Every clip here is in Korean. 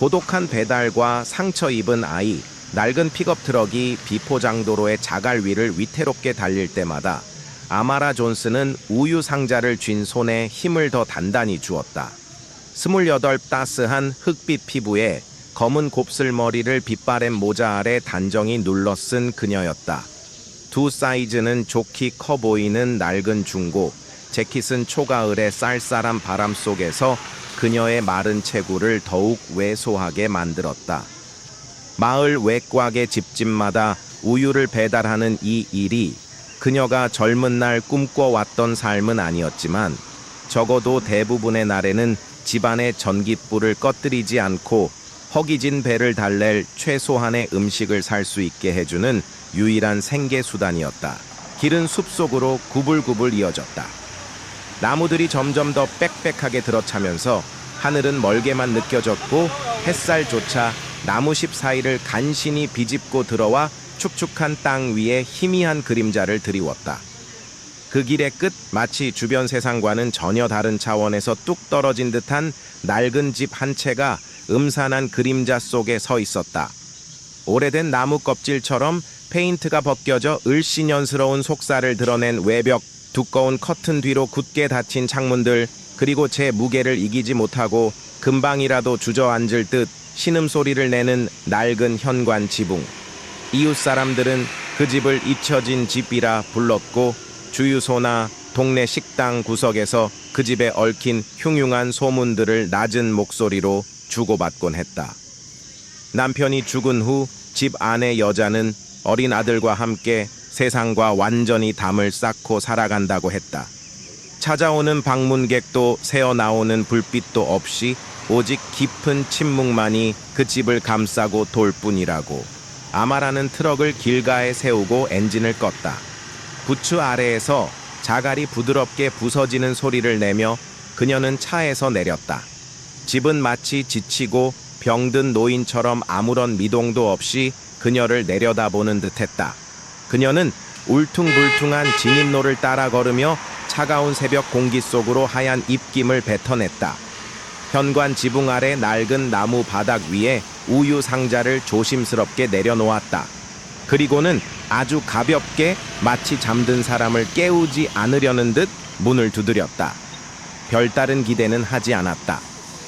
고독한 배달과 상처 입은 아이, 낡은 픽업 트럭이 비포장도로의 자갈 위를 위태롭게 달릴 때마다 아마라 존스는 우유 상자를 쥔 손에 힘을 더 단단히 주었다. 28 따스한 흑빛 피부에 검은 곱슬머리를 빛바랜 모자 아래 단정히 눌러 쓴 그녀였다. 두 사이즈는 좋기 커 보이는 낡은 중고, 재킷은 초가을의 쌀쌀한 바람 속에서 그녀의 마른 체구를 더욱 왜소하게 만들었다. 마을 외곽의 집집마다 우유를 배달하는 이 일이 그녀가 젊은 날 꿈꿔왔던 삶은 아니었지만 적어도 대부분의 날에는 집안의 전깃불을 꺼뜨리지 않고 허기진 배를 달랠 최소한의 음식을 살 수 있게 해주는 유일한 생계수단이었다. 길은 숲속으로 구불구불 이어졌다. 나무들이 점점 더 빽빽하게 들어차면서 하늘은 멀게만 느껴졌고 햇살조차 나무십 사이를 간신히 비집고 들어와 축축한 땅 위에 희미한 그림자를 드리웠다. 그 길의 끝, 마치 주변 세상과는 전혀 다른 차원에서 뚝 떨어진 듯한 낡은 집 한 채가 음산한 그림자 속에 서 있었다. 오래된 나무 껍질처럼 페인트가 벗겨져 을씨년스러운 속살을 드러낸 외벽, 두꺼운 커튼 뒤로 굳게 닫힌 창문들, 그리고 제 무게를 이기지 못하고 금방이라도 주저앉을 듯 신음소리를 내는 낡은 현관 지붕. 이웃 사람들은 그 집을 잊혀진 집이라 불렀고 주유소나 동네 식당 구석에서 그 집에 얽힌 흉흉한 소문들을 낮은 목소리로 주고받곤 했다. 남편이 죽은 후 집 안의 여자는 어린 아들과 함께 세상과 완전히 담을 쌓고 살아간다고 했다. 찾아오는 방문객도 새어나오는 불빛도 없이 오직 깊은 침묵만이 그 집을 감싸고 돌 뿐이라고. 아마라는 트럭을 길가에 세우고 엔진을 껐다. 부츠 아래에서 자갈이 부드럽게 부서지는 소리를 내며 그녀는 차에서 내렸다. 집은 마치 지치고 병든 노인처럼 아무런 미동도 없이 그녀를 내려다보는 듯했다. 그녀는 울퉁불퉁한 진입로를 따라 걸으며 차가운 새벽 공기 속으로 하얀 입김을 뱉어냈다. 현관 지붕 아래 낡은 나무 바닥 위에 우유 상자를 조심스럽게 내려놓았다. 그리고는 아주 가볍게 마치 잠든 사람을 깨우지 않으려는 듯 문을 두드렸다. 별다른 기대는 하지 않았다.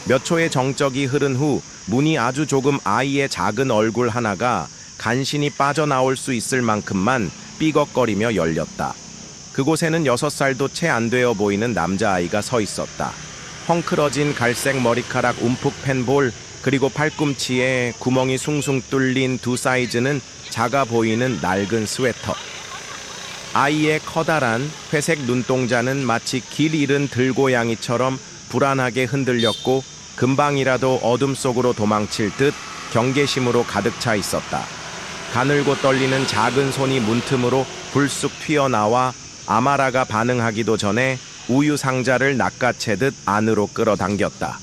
몇 초의 정적이 흐른 후 문이 아주 조금 아이의 작은 얼굴 하나가 간신히 빠져나올 수 있을 만큼만 삐걱거리며 열렸다. 그곳에는 6살도 채 안 되어 보이는 남자아이가 서 있었다. 헝클어진 갈색 머리카락 움푹 팬 볼, 그리고 팔꿈치에 구멍이 숭숭 뚫린 두 사이즈는 작아 보이는 낡은 스웨터. 아이의 커다란 회색 눈동자는 마치 길 잃은 들고양이처럼 불안하게 흔들렸고 금방이라도 어둠 속으로 도망칠 듯 경계심으로 가득 차 있었다. 가늘고 떨리는 작은 손이 문틈으로 불쑥 튀어나와 아마라가 반응하기도 전에 우유 상자를 낚아채듯 안으로 끌어당겼다.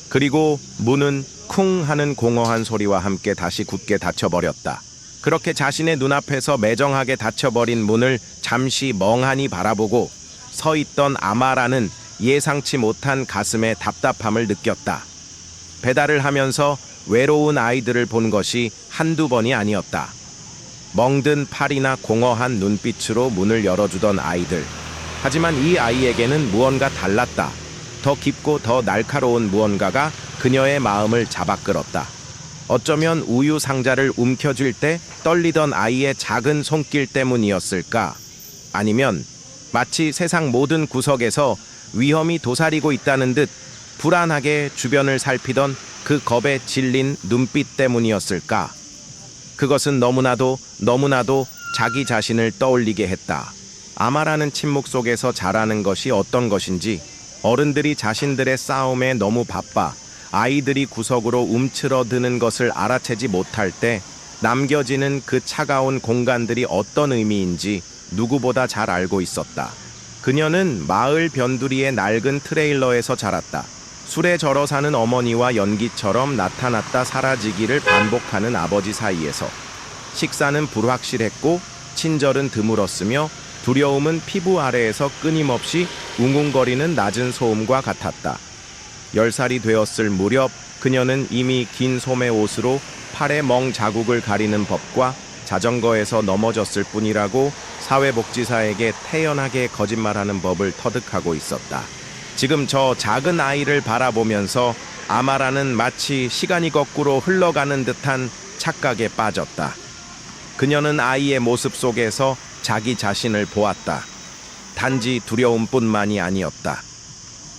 그리고 문은 쿵 하는 공허한 소리와 함께 다시 굳게 닫혀버렸다. 그렇게 자신의 눈앞에서 매정하게 닫혀버린 문을 잠시 멍하니 바라보고 서 있던 아마라는 예상치 못한 가슴의 답답함을 느꼈다. 배달을 하면서 외로운 아이들을 본 것이 한두 번이 아니었다. 멍든 팔이나 공허한 눈빛으로 문을 열어주던 아이들. 하지만 이 아이에게는 무언가 달랐다. 더 깊고 더 날카로운 무언가가 그녀의 마음을 잡아끌었다. 어쩌면 우유 상자를 움켜쥘 때 떨리던 아이의 작은 손길 때문이었을까? 아니면 마치 세상 모든 구석에서 위험이 도사리고 있다는 듯 불안하게 주변을 살피던 그 겁에 질린 눈빛 때문이었을까? 그것은 너무나도 자기 자신을 떠올리게 했다. 아마라는 침묵 속에서 자라는 것이 어떤 것인지, 어른들이 자신들의 싸움에 너무 바빠 아이들이 구석으로 움츠러드는 것을 알아채지 못할 때 남겨지는 그 차가운 공간들이 어떤 의미인지 누구보다 잘 알고 있었다. 그녀는 마을 변두리의 낡은 트레일러에서 자랐다. 술에 절어 사는 어머니와 연기처럼 나타났다 사라지기를 반복하는 아버지 사이에서 식사는 불확실했고 친절은 드물었으며 두려움은 피부 아래에서 끊임없이 웅웅거리는 낮은 소음과 같았다. 10살이 되었을 무렵 그녀는 이미 긴 소매 옷으로 팔에 멍 자국을 가리는 법과 자전거에서 넘어졌을 뿐이라고 사회복지사에게 태연하게 거짓말하는 법을 터득하고 있었다. 지금 저 작은 아이를 바라보면서 아마라는 마치 시간이 거꾸로 흘러가는 듯한 착각에 빠졌다. 그녀는 아이의 모습 속에서 자기 자신을 보았다. 단지 두려움뿐만이 아니었다.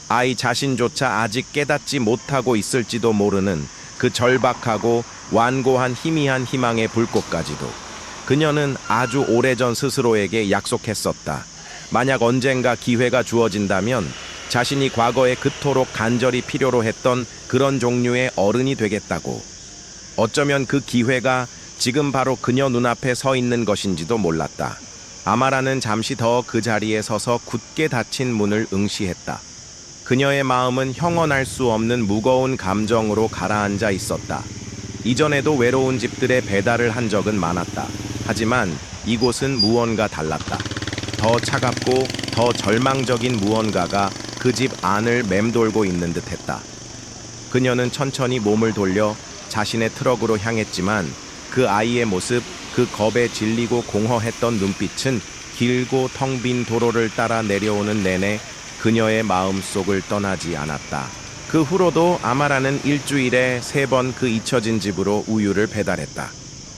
아이 자신조차 아직 깨닫지 못하고 있을지도 모르는 그 절박하고 완고한 희미한 희망의 불꽃까지도. 그녀는 아주 오래전 스스로에게 약속했었다. 만약 언젠가 기회가 주어진다면 자신이 과거에 그토록 간절히 필요로 했던 그런 종류의 어른이 되겠다고. 어쩌면 그 기회가 지금 바로 그녀 눈앞에 서 있는 것인지도 몰랐다. 아마라는 잠시 더 그 자리에 서서 굳게 닫힌 문을 응시했다. 그녀의 마음은 형언할 수 없는 무거운 감정으로 가라앉아 있었다. 이전에도 외로운 집들의 배달을 한 적은 많았다. 하지만 이곳은 무언가 달랐다. 더 차갑고 더 절망적인 무언가가 그 집 안을 맴돌고 있는 듯했다. 그녀는 천천히 몸을 돌려 자신의 트럭으로 향했지만 그 아이의 모습, 그 겁에 질리고 공허했던 눈빛은 길고 텅 빈 도로를 따라 내려오는 내내 그녀의 마음속을 떠나지 않았다. 그 후로도 아마라는 일주일에 3번 그 잊혀진 집으로 우유를 배달했다.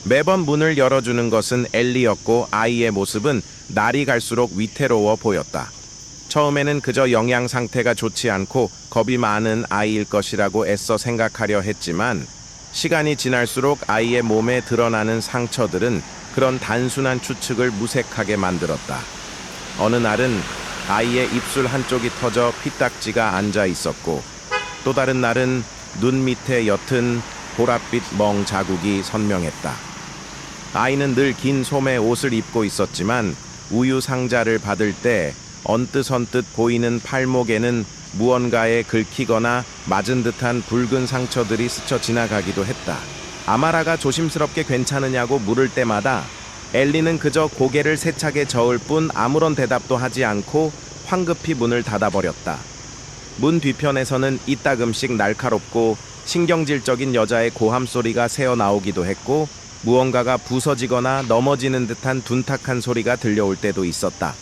매번 문을 열어주는 것은 엘리였고 아이의 모습은 날이 갈수록 위태로워 보였다. 처음에는 그저 영양 상태가 좋지 않고 겁이 많은 아이일 것이라고 애써 생각하려 했지만 시간이 지날수록 아이의 몸에 드러나는 상처들은 그런 단순한 추측을 무색하게 만들었다. 어느 날은 아이의 입술 한쪽이 터져 피딱지가 앉아 있었고 또 다른 날은 눈 밑에 옅은 보랏빛 멍 자국이 선명했다. 아이는 늘 긴 소매 옷을 입고 있었지만 우유 상자를 받을 때 언뜻 보이는 팔목에는 무언가에 긁히거나 맞은 듯한 붉은 상처들이 스쳐 지나가기도 했다. 아마라가 조심스럽게 괜찮으냐고 물을 때마다 엘리는 그저 고개를 세차게 저을 뿐 아무런 대답도 하지 않고 황급히 문을 닫아버렸다. 문 뒤편에서는 이따금씩 날카롭고 신경질적인 여자의 고함 소리가 새어 나오기도 했고 무언가가 부서지거나 넘어지는 듯한 둔탁한 소리가 들려올 때도 있었다.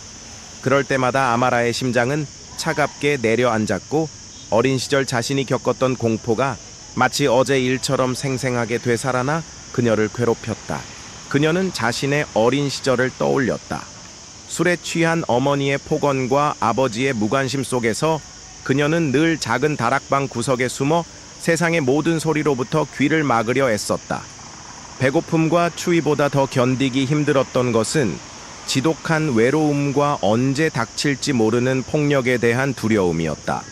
그럴 때마다 아마라의 심장은 차갑게 내려앉았고 어린 시절 자신이 겪었던 공포가 마치 어제 일처럼 생생하게 되살아나 그녀를 괴롭혔다. 그녀는 자신의 어린 시절을 떠올렸다. 술에 취한 어머니의 폭언과 아버지의 무관심 속에서 그녀는 늘 작은 다락방 구석에 숨어 세상의 모든 소리로부터 귀를 막으려 애썼다. 배고픔과 추위보다 더 견디기 힘들었던 것은 지독한 외로움과 언제 닥칠지 모르는 폭력에 대한 두려움이었다.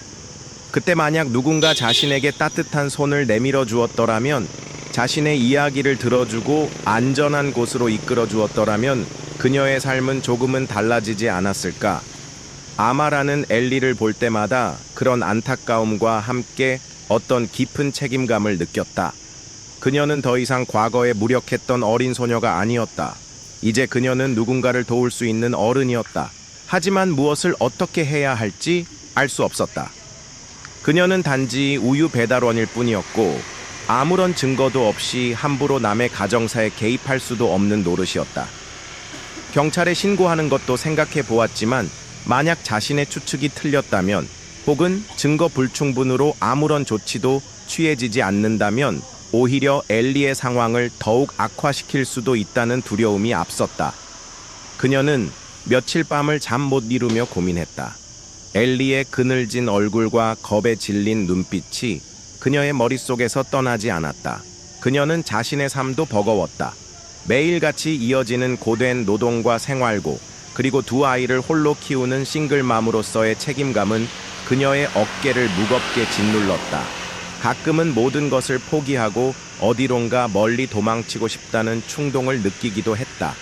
그때 만약 누군가 자신에게 따뜻한 손을 내밀어 주었더라면, 자신의 이야기를 들어주고 안전한 곳으로 이끌어 주었더라면 그녀의 삶은 조금은 달라지지 않았을까? 아마라는 엘리를 볼 때마다 그런 안타까움과 함께 어떤 깊은 책임감을 느꼈다. 그녀는 더 이상 과거에 무력했던 어린 소녀가 아니었다. 이제 그녀는 누군가를 도울 수 있는 어른이었다. 하지만 무엇을 어떻게 해야 할지 알 수 없었다. 그녀는 단지 우유 배달원일 뿐이었고 아무런 증거도 없이 함부로 남의 가정사에 개입할 수도 없는 노릇이었다. 경찰에 신고하는 것도 생각해 보았지만 만약 자신의 추측이 틀렸다면 혹은 증거 불충분으로 아무런 조치도 취해지지 않는다면 오히려 엘리의 상황을 더욱 악화시킬 수도 있다는 두려움이 앞섰다. 그녀는 며칠 밤을 잠 못 이루며 고민했다. 엘리의 그늘진 얼굴과 겁에 질린 눈빛이 그녀의 머릿속에서 떠나지 않았다. 그녀는 자신의 삶도 버거웠다. 매일같이 이어지는 고된 노동과 생활고 그리고 2 아이를 홀로 키우는 싱글맘으로서의 책임감은 그녀의 어깨를 무겁게 짓눌렀다. 가끔은 모든 것을 포기하고 어디론가 멀리 도망치고 싶다는 충동을 느끼기도 했다.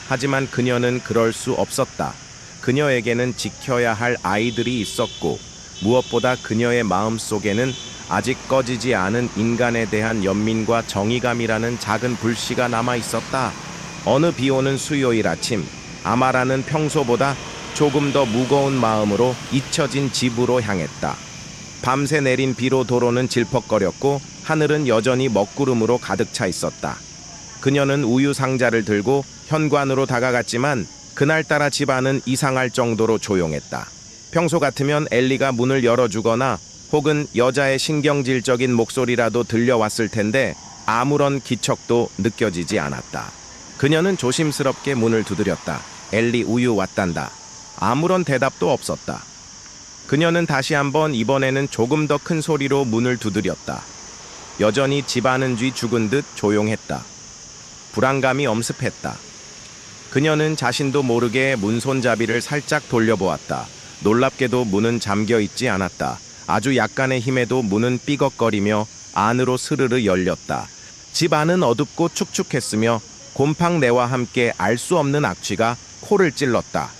하지만 그녀는 그럴 수 없었다. 그녀에게는 지켜야 할 아이들이 있었고 무엇보다 그녀의 마음속에는 아직 꺼지지 않은 인간에 대한 연민과 정의감이라는 작은 불씨가 남아 있었다. 어느 비오는 수요일 아침, 아마라는 평소보다 조금 더 무거운 마음으로 잊혀진 집으로 향했다. 밤새 내린 비로 도로는 질퍽거렸고 하늘은 여전히 먹구름으로 가득 차 있었다. 그녀는 우유 상자를 들고 현관으로 다가갔지만 그날따라 집안은 이상할 정도로 조용했다. 평소 같으면 엘리가 문을 열어주거나 혹은 여자의 신경질적인 목소리라도 들려왔을 텐데 아무런 기척도 느껴지지 않았다. 그녀는 조심스럽게 문을 두드렸다. 엘리, 우유 왔단다. 아무런 대답도 없었다. 그녀는 다시 한번 이번에는 조금 더 큰 소리로 문을 두드렸다. 여전히 집안은 쥐 죽은 듯 조용했다. 불안감이 엄습했다. 그녀는 자신도 모르게 문손잡이를 살짝 돌려보았다. 놀랍게도 문은 잠겨 있지 않았다. 아주 약간의 힘에도 문은 삐걱거리며 안으로 스르르 열렸다. 집 안은 어둡고 축축했으며 곰팡내와 함께 알 수 없는 악취가 코를 찔렀다.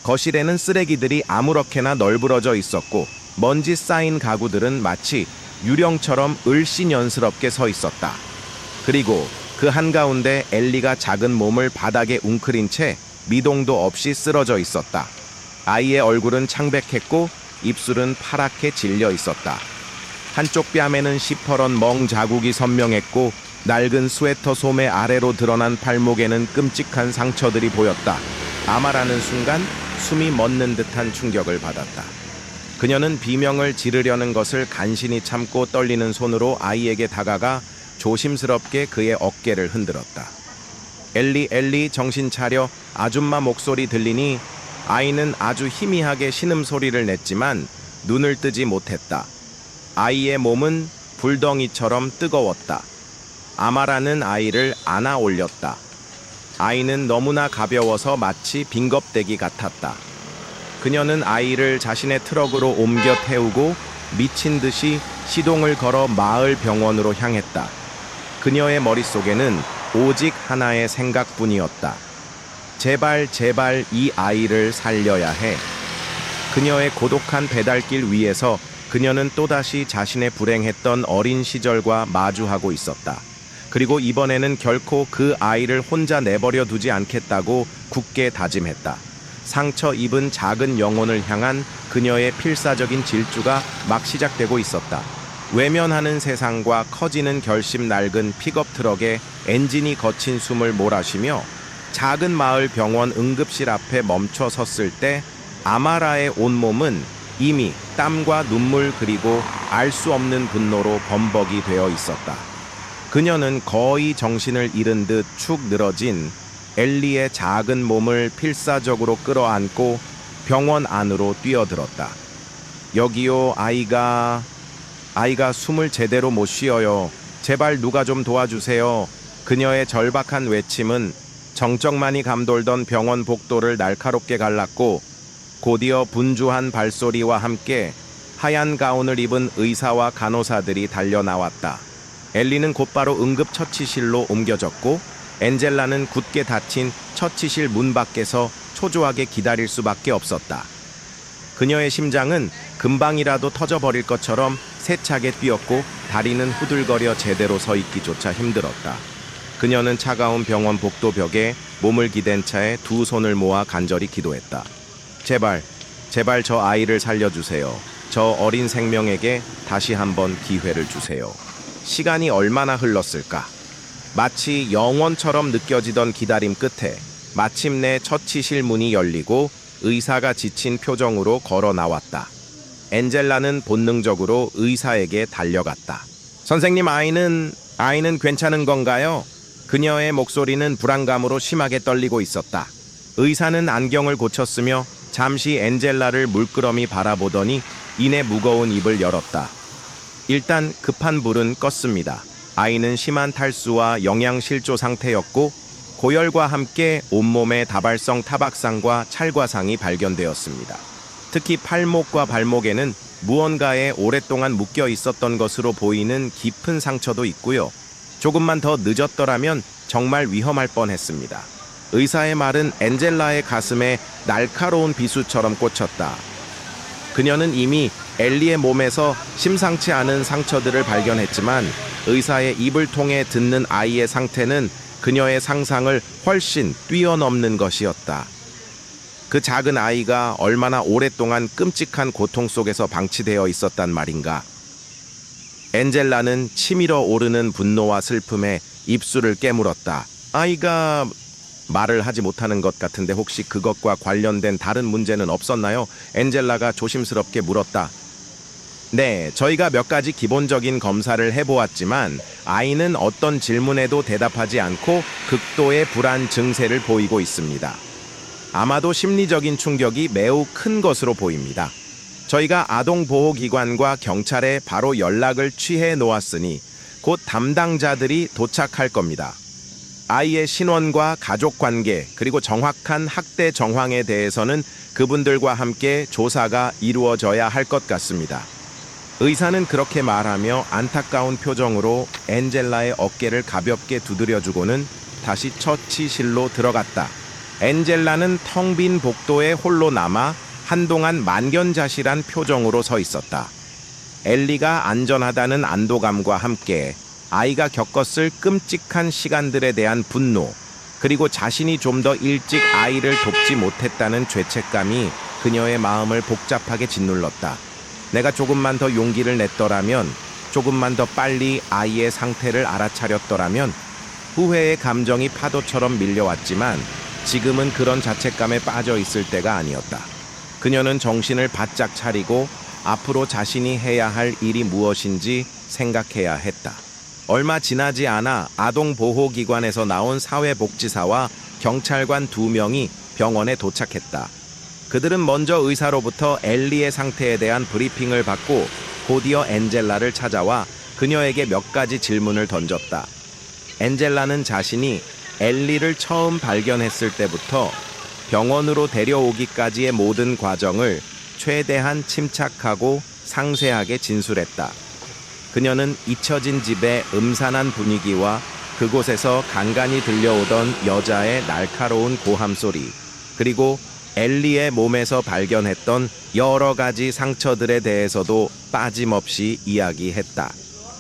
거실에는 쓰레기들이 아무렇게나 널브러져 있었고 먼지 쌓인 가구들은 마치 유령처럼 을씨년스럽게 서 있었다. 그리고 그 한가운데 엘리가 작은 몸을 바닥에 웅크린 채 미동도 없이 쓰러져 있었다. 아이의 얼굴은 창백했고 입술은 파랗게 질려 있었다. 한쪽 뺨에는 시퍼런 멍 자국이 선명했고 낡은 스웨터 소매 아래로 드러난 팔목에는 끔찍한 상처들이 보였다. 아마라는 순간 숨이 멎는 듯한 충격을 받았다. 그녀는 비명을 지르려는 것을 간신히 참고 떨리는 손으로 아이에게 다가가 조심스럽게 그의 어깨를 흔들었다. 엘리, 엘리, 정신 차려. 아줌마 목소리 들리니? 아이는 아주 희미하게 신음소리를 냈지만 눈을 뜨지 못했다. 아이의 몸은 불덩이처럼 뜨거웠다. 아마라는 아이를 안아 올렸다. 아이는 너무나 가벼워서 마치 빈겁대기 같았다. 그녀는 아이를 자신의 트럭으로 옮겨 태우고 미친 듯이 시동을 걸어 마을 병원으로 향했다. 그녀의 머릿속에는 오직 하나의 생각뿐이었다. 제발, 제발 이 아이를 살려야 해. 그녀의 고독한 배달길 위에서 그녀는 또다시 자신의 불행했던 어린 시절과 마주하고 있었다. 그리고 이번에는 결코 그 아이를 혼자 내버려 두지 않겠다고 굳게 다짐했다. 상처 입은 작은 영혼을 향한 그녀의 필사적인 질주가 막 시작되고 있었다. 외면하는 세상과 커지는 결심 낡은 픽업 트럭에 엔진이 거친 숨을 몰아쉬며 작은 마을 병원 응급실 앞에 멈춰 섰을 때 아마라의 온몸은 이미 땀과 눈물 그리고 알 수 없는 분노로 범벅이 되어 있었다. 그녀는 거의 정신을 잃은 듯 축 늘어진 엘리의 작은 몸을 필사적으로 끌어안고 병원 안으로 뛰어들었다. 여기요, 아이가 숨을 제대로 못 쉬어요. 제발 누가 좀 도와주세요. 그녀의 절박한 외침은 정적만이 감돌던 병원 복도를 날카롭게 갈랐고 곧이어 분주한 발소리와 함께 하얀 가운을 입은 의사와 간호사들이 달려나왔다. 엘리는 곧바로 응급처치실로 옮겨졌고 엔젤라는 굳게 닫힌 처치실 문 밖에서 초조하게 기다릴 수밖에 없었다. 그녀의 심장은 금방이라도 터져버릴 것처럼 세차게 뛰었고 다리는 후들거려 제대로 서 있기조차 힘들었다. 그녀는 차가운 병원 복도 벽에 몸을 기댄 채 두 손을 모아 간절히 기도했다. 제발, 제발 저 아이를 살려주세요. 저 어린 생명에게 다시 한번 기회를 주세요. 시간이 얼마나 흘렀을까? 마치 영원처럼 느껴지던 기다림 끝에 마침내 처치실 문이 열리고 의사가 지친 표정으로 걸어 나왔다. 엔젤라는 본능적으로 의사에게 달려갔다. 선생님, 아이는 괜찮은 건가요? 그녀의 목소리는 불안감으로 심하게 떨리고 있었다. 의사는 안경을 고쳤으며 잠시 엔젤라를 물끄러미 바라보더니 이내 무거운 입을 열었다. 일단 급한 불은 껐습니다. 아이는 심한 탈수와 영양실조 상태였고 고열과 함께 온몸에 다발성 타박상과 찰과상이 발견되었습니다. 특히 팔목과 발목에는 무언가에 오랫동안 묶여 있었던 것으로 보이는 깊은 상처도 있고요. 조금만 더 늦었더라면 정말 위험할 뻔했습니다. 의사의 말은 엔젤라의 가슴에 날카로운 비수처럼 꽂혔다. 그녀는 이미 엘리의 몸에서 심상치 않은 상처들을 발견했지만 의사의 입을 통해 듣는 아이의 상태는 그녀의 상상을 훨씬 뛰어넘는 것이었다. 그 작은 아이가 얼마나 오랫동안 끔찍한 고통 속에서 방치되어 있었단 말인가. 엔젤라는 치밀어 오르는 분노와 슬픔에 입술을 깨물었다. 아이가 말을 하지 못하는 것 같은데 혹시 그것과 관련된 다른 문제는 없었나요? 엔젤라가 조심스럽게 물었다. 네, 저희가 몇 가지 기본적인 검사를 해보았지만 아이는 어떤 질문에도 대답하지 않고 극도의 불안 증세를 보이고 있습니다. 아마도 심리적인 충격이 매우 큰 것으로 보입니다. 저희가 아동보호기관과 경찰에 바로 연락을 취해 놓았으니 곧 담당자들이 도착할 겁니다. 아이의 신원과 가족관계 그리고 정확한 학대 정황에 대해서는 그분들과 함께 조사가 이루어져야 할 것 같습니다. 의사는 그렇게 말하며 안타까운 표정으로 엔젤라의 어깨를 가볍게 두드려주고는 다시 처치실로 들어갔다. 엔젤라는 텅 빈 복도에 홀로 남아 한동안 만견자실한 표정으로 서 있었다. 엘리가 안전하다는 안도감과 함께 아이가 겪었을 끔찍한 시간들에 대한 분노, 그리고 자신이 좀 더 일찍 아이를 돕지 못했다는 죄책감이 그녀의 마음을 복잡하게 짓눌렀다. 내가 조금만 더 용기를 냈더라면, 조금만 더 빨리 아이의 상태를 알아차렸더라면, 후회의 감정이 파도처럼 밀려왔지만 지금은 그런 자책감에 빠져 있을 때가 아니었다. 그녀는 정신을 바짝 차리고 앞으로 자신이 해야 할 일이 무엇인지 생각해야 했다. 얼마 지나지 않아 아동보호기관에서 나온 사회복지사와 경찰관 2명이 병원에 도착했다. 그들은 먼저 의사로부터 엘리의 상태에 대한 브리핑을 받고 곧이어 엔젤라를 찾아와 그녀에게 몇 가지 질문을 던졌다. 엔젤라는 자신이 엘리를 처음 발견했을 때부터 병원으로 데려오기까지의 모든 과정을 최대한 침착하고 상세하게 진술했다. 그녀는 잊혀진 집의 음산한 분위기와 그곳에서 간간히 들려오던 여자의 날카로운 고함 소리, 그리고 엘리의 몸에서 발견했던 여러 가지 상처들에 대해서도 빠짐없이 이야기했다.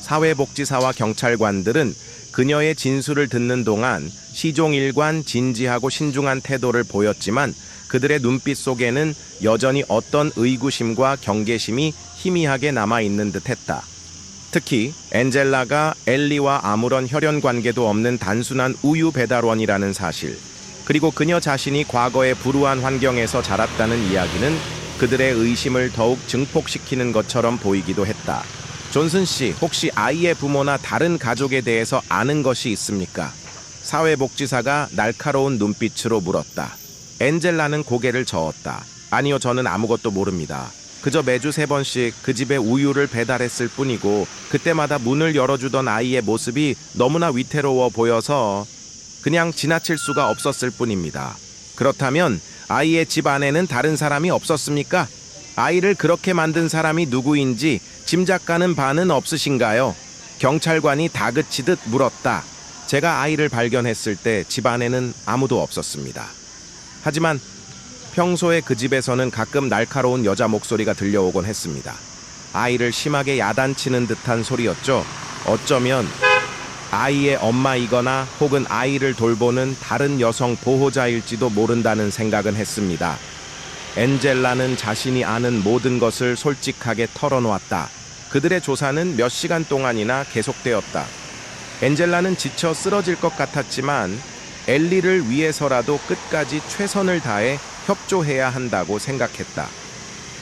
사회복지사와 경찰관들은 그녀의 진술을 듣는 동안 시종일관 진지하고 신중한 태도를 보였지만 그들의 눈빛 속에는 여전히 어떤 의구심과 경계심이 희미하게 남아있는 듯했다. 특히 엔젤라가 엘리와 아무런 혈연 관계도 없는 단순한 우유 배달원이라는 사실, 그리고 그녀 자신이 과거의 불우한 환경에서 자랐다는 이야기는 그들의 의심을 더욱 증폭시키는 것처럼 보이기도 했다. 존슨 씨, 혹시 아이의 부모나 다른 가족에 대해서 아는 것이 있습니까? 사회복지사가 날카로운 눈빛으로 물었다. 엔젤라는 고개를 저었다. 아니요, 저는 아무것도 모릅니다. 그저 매주 3번씩 그 집에 우유를 배달했을 뿐이고 그때마다 문을 열어주던 아이의 모습이 너무나 위태로워 보여서 그냥 지나칠 수가 없었을 뿐입니다. 그렇다면 아이의 집 안에는 다른 사람이 없었습니까? 아이를 그렇게 만든 사람이 누구인지 짐작가는 바는 없으신가요? 경찰관이 다그치듯 물었다. 제가 아이를 발견했을 때 집 안에는 아무도 없었습니다. 하지만 평소에 그 집에서는 가끔 날카로운 여자 목소리가 들려오곤 했습니다. 아이를 심하게 야단치는 듯한 소리였죠. 어쩌면 아이의 엄마이거나 혹은 아이를 돌보는 다른 여성 보호자일지도 모른다는 생각은 했습니다. 엔젤라는 자신이 아는 모든 것을 솔직하게 털어놓았다. 그들의 조사는 몇 시간 동안이나 계속되었다. 엔젤라는 지쳐 쓰러질 것 같았지만 엘리를 위해서라도 끝까지 최선을 다해 협조해야 한다고 생각했다.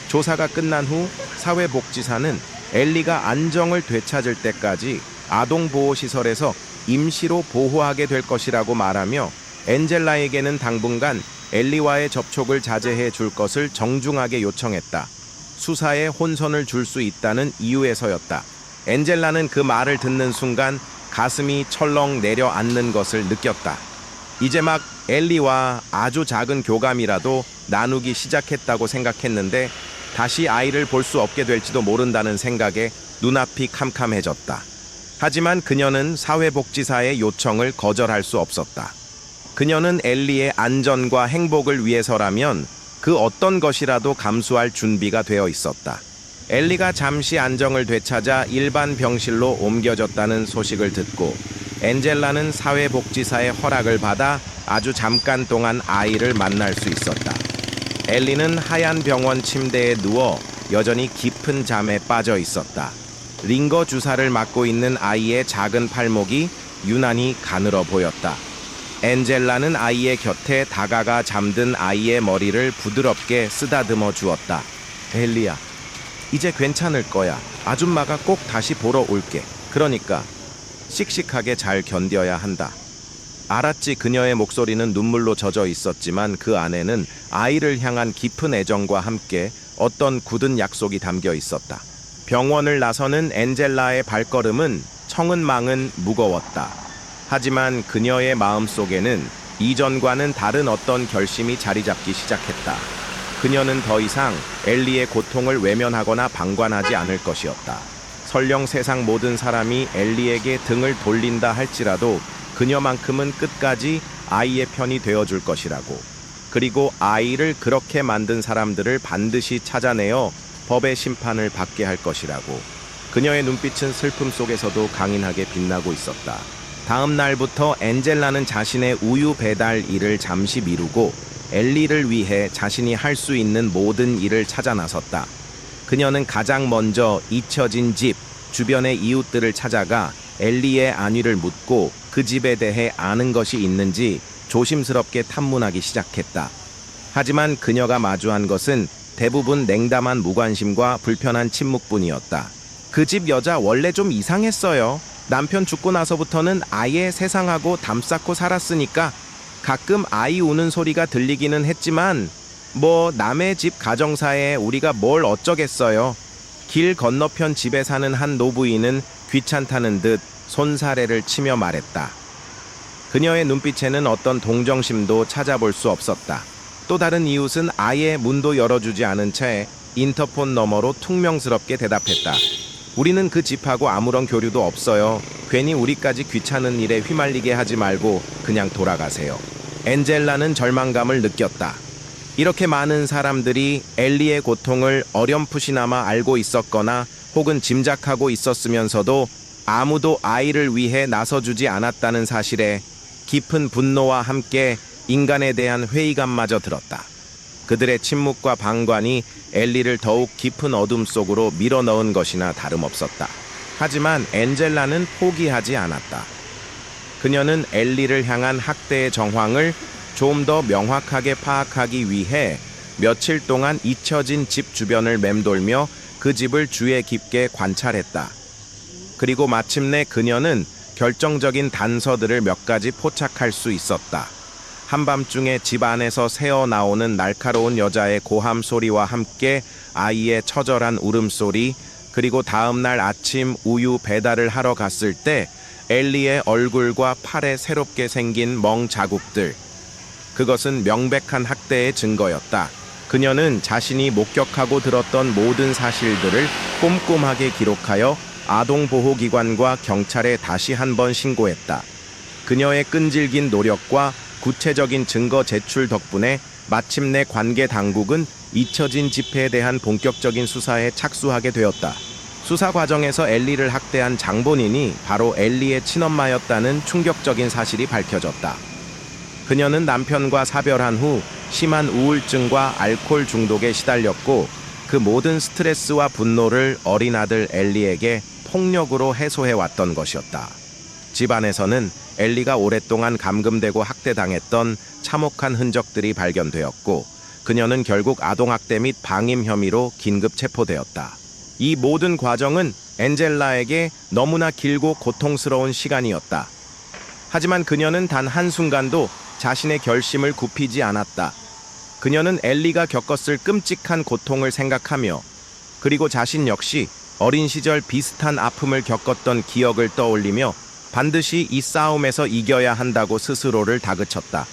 조사가 끝난 후 사회복지사는 엘리가 안정을 되찾을 때까지 아동보호시설에서 임시로 보호하게 될 것이라고 말하며 엔젤라에게는 당분간 엘리와의 접촉을 자제해 줄 것을 정중하게 요청했다. 수사에 혼선을 줄 수 있다는 이유에서였다. 엔젤라는 그 말을 듣는 순간 가슴이 철렁 내려앉는 것을 느꼈다. 이제 막 엘리와 아주 작은 교감이라도 나누기 시작했다고 생각했는데 다시 아이를 볼 수 없게 될지도 모른다는 생각에 눈앞이 캄캄해졌다. 하지만 그녀는 사회복지사의 요청을 거절할 수 없었다. 그녀는 엘리의 안전과 행복을 위해서라면 그 어떤 것이라도 감수할 준비가 되어 있었다. 엘리가 잠시 안정을 되찾아 일반 병실로 옮겨졌다는 소식을 듣고 엔젤라는 사회복지사의 허락을 받아 아주 잠깐 동안 아이를 만날 수 있었다. 엘리는 하얀 병원 침대에 누워 여전히 깊은 잠에 빠져 있었다. 링거 주사를 맞고 있는 아이의 작은 팔목이 유난히 가늘어 보였다. 엔젤라는 아이의 곁에 다가가 잠든 아이의 머리를 부드럽게 쓰다듬어 주었다. 엘리야, 이제 괜찮을 거야. 아줌마가 꼭 다시 보러 올게. 그러니까 씩씩하게 잘 견뎌야 한다. 알았지. 그녀의 목소리는 눈물로 젖어 있었지만 그 안에는 아이를 향한 깊은 애정과 함께 어떤 굳은 약속이 담겨 있었다. 병원을 나서는 엔젤라의 발걸음은 청은망은 무거웠다. 하지만 그녀의 마음속에는 이전과는 다른 어떤 결심이 자리 잡기 시작했다. 그녀는 더 이상 엘리의 고통을 외면하거나 방관하지 않을 것이었다. 설령 세상 모든 사람이 엘리에게 등을 돌린다 할지라도 그녀만큼은 끝까지 아이의 편이 되어줄 것이라고. 그리고 아이를 그렇게 만든 사람들을 반드시 찾아내어 법의 심판을 받게 할 것이라고. 그녀의 눈빛은 슬픔 속에서도 강인하게 빛나고 있었다. 다음 날부터 엔젤라는 자신의 우유 배달 일을 잠시 미루고 엘리를 위해 자신이 할 수 있는 모든 일을 찾아 나섰다. 그녀는 가장 먼저 잊혀진 집, 주변의 이웃들을 찾아가 엘리의 안위를 묻고 그 집에 대해 아는 것이 있는지 조심스럽게 탐문하기 시작했다. 하지만 그녀가 마주한 것은 대부분 냉담한 무관심과 불편한 침묵뿐이었다. 그 집 여자 원래 좀 이상했어요. 남편 죽고 나서부터는 아예 세상하고 담쌓고 살았으니까 가끔 아이 우는 소리가 들리기는 했지만 뭐 남의 집 가정사에 우리가 뭘 어쩌겠어요. 길 건너편 집에 사는 한 노부인은 귀찮다는 듯 손사래를 치며 말했다. 그녀의 눈빛에는 어떤 동정심도 찾아볼 수 없었다. 또 다른 이웃은 아예 문도 열어주지 않은 채 인터폰 너머로 퉁명스럽게 대답했다. 우리는 그 집하고 아무런 교류도 없어요. 괜히 우리까지 귀찮은 일에 휘말리게 하지 말고 그냥 돌아가세요. 엔젤라는 절망감을 느꼈다. 이렇게 많은 사람들이 엘리의 고통을 어렴풋이나마 알고 있었거나 혹은 짐작하고 있었으면서도 아무도 아이를 위해 나서주지 않았다는 사실에 깊은 분노와 함께 인간에 대한 회의감마저 들었다. 그들의 침묵과 방관이 엘리를 더욱 깊은 어둠 속으로 밀어넣은 것이나 다름없었다. 하지만 엔젤라는 포기하지 않았다. 그녀는 엘리를 향한 학대의 정황을 좀 더 명확하게 파악하기 위해 며칠 동안 잊혀진 집 주변을 맴돌며 그 집을 주의 깊게 관찰했다. 그리고 마침내 그녀는 결정적인 단서들을 몇 가지 포착할 수 있었다. 한밤중에 집 안에서 새어나오는 날카로운 여자의 고함 소리와 함께 아이의 처절한 울음소리, 그리고 다음날 아침 우유 배달을 하러 갔을 때 엘리의 얼굴과 팔에 새롭게 생긴 멍 자국들. 그것은 명백한 학대의 증거였다. 그녀는 자신이 목격하고 들었던 모든 사실들을 꼼꼼하게 기록하여 아동보호기관과 경찰에 다시 한번 신고했다. 그녀의 끈질긴 노력과 구체적인 증거 제출 덕분에 마침내 관계 당국은 잊혀진 집회에 대한 본격적인 수사에 착수하게 되었다. 수사 과정에서 엘리를 학대한 장본인이 바로 엘리의 친엄마였다는 충격적인 사실이 밝혀졌다. 그녀는 남편과 사별한 후 심한 우울증과 알코올 중독에 시달렸고 그 모든 스트레스와 분노를 어린 아들 엘리에게 폭력으로 해소해왔던 것이었다. 집안에서는 엘리가 오랫동안 감금되고 학대당했던 참혹한 흔적들이 발견되었고 그녀는 결국 아동학대 및 방임 혐의로 긴급 체포되었다. 이 모든 과정은 엔젤라에게 너무나 길고 고통스러운 시간이었다. 하지만 그녀는 단 한순간도 자신의 결심을 굽히지 않았다. 그녀는 엘리가 겪었을 끔찍한 고통을 생각하며 그리고 자신 역시 어린 시절 비슷한 아픔을 겪었던 기억을 떠올리며 반드시 이 싸움에서 이겨야 한다고 스스로를 다그쳤다.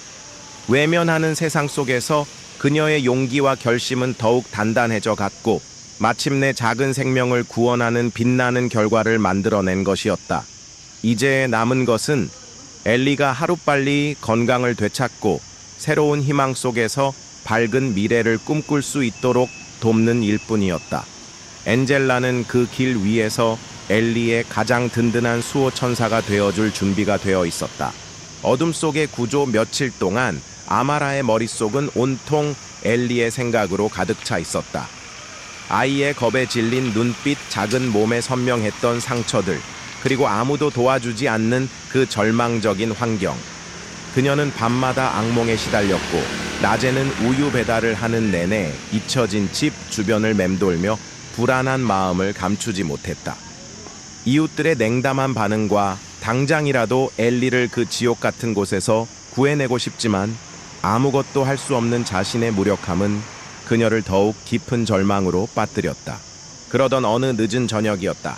외면하는 세상 속에서 그녀의 용기와 결심은 더욱 단단해져 갔고 마침내 작은 생명을 구원하는 빛나는 결과를 만들어낸 것이었다. 이제 남은 것은 엘리가 하루빨리 건강을 되찾고 새로운 희망 속에서 밝은 미래를 꿈꿀 수 있도록 돕는 일뿐이었다. 엔젤라는 그 길 위에서 엘리의 가장 든든한 수호천사가 되어줄 준비가 되어 있었다. 어둠 속의 구조 며칠 동안 아마라의 머릿속은 온통 엘리의 생각으로 가득 차 있었다. 아이의 겁에 질린 눈빛, 작은 몸에 선명했던 상처들, 그리고 아무도 도와주지 않는 그 절망적인 환경. 그녀는 밤마다 악몽에 시달렸고 낮에는 우유 배달을 하는 내내 잊혀진 집 주변을 맴돌며 불안한 마음을 감추지 못했다. 이웃들의 냉담한 반응과 당장이라도 엘리를 그 지옥 같은 곳에서 구해내고 싶지만 아무것도 할 수 없는 자신의 무력함은 그녀를 더욱 깊은 절망으로 빠뜨렸다. 그러던 어느 늦은 저녁이었다.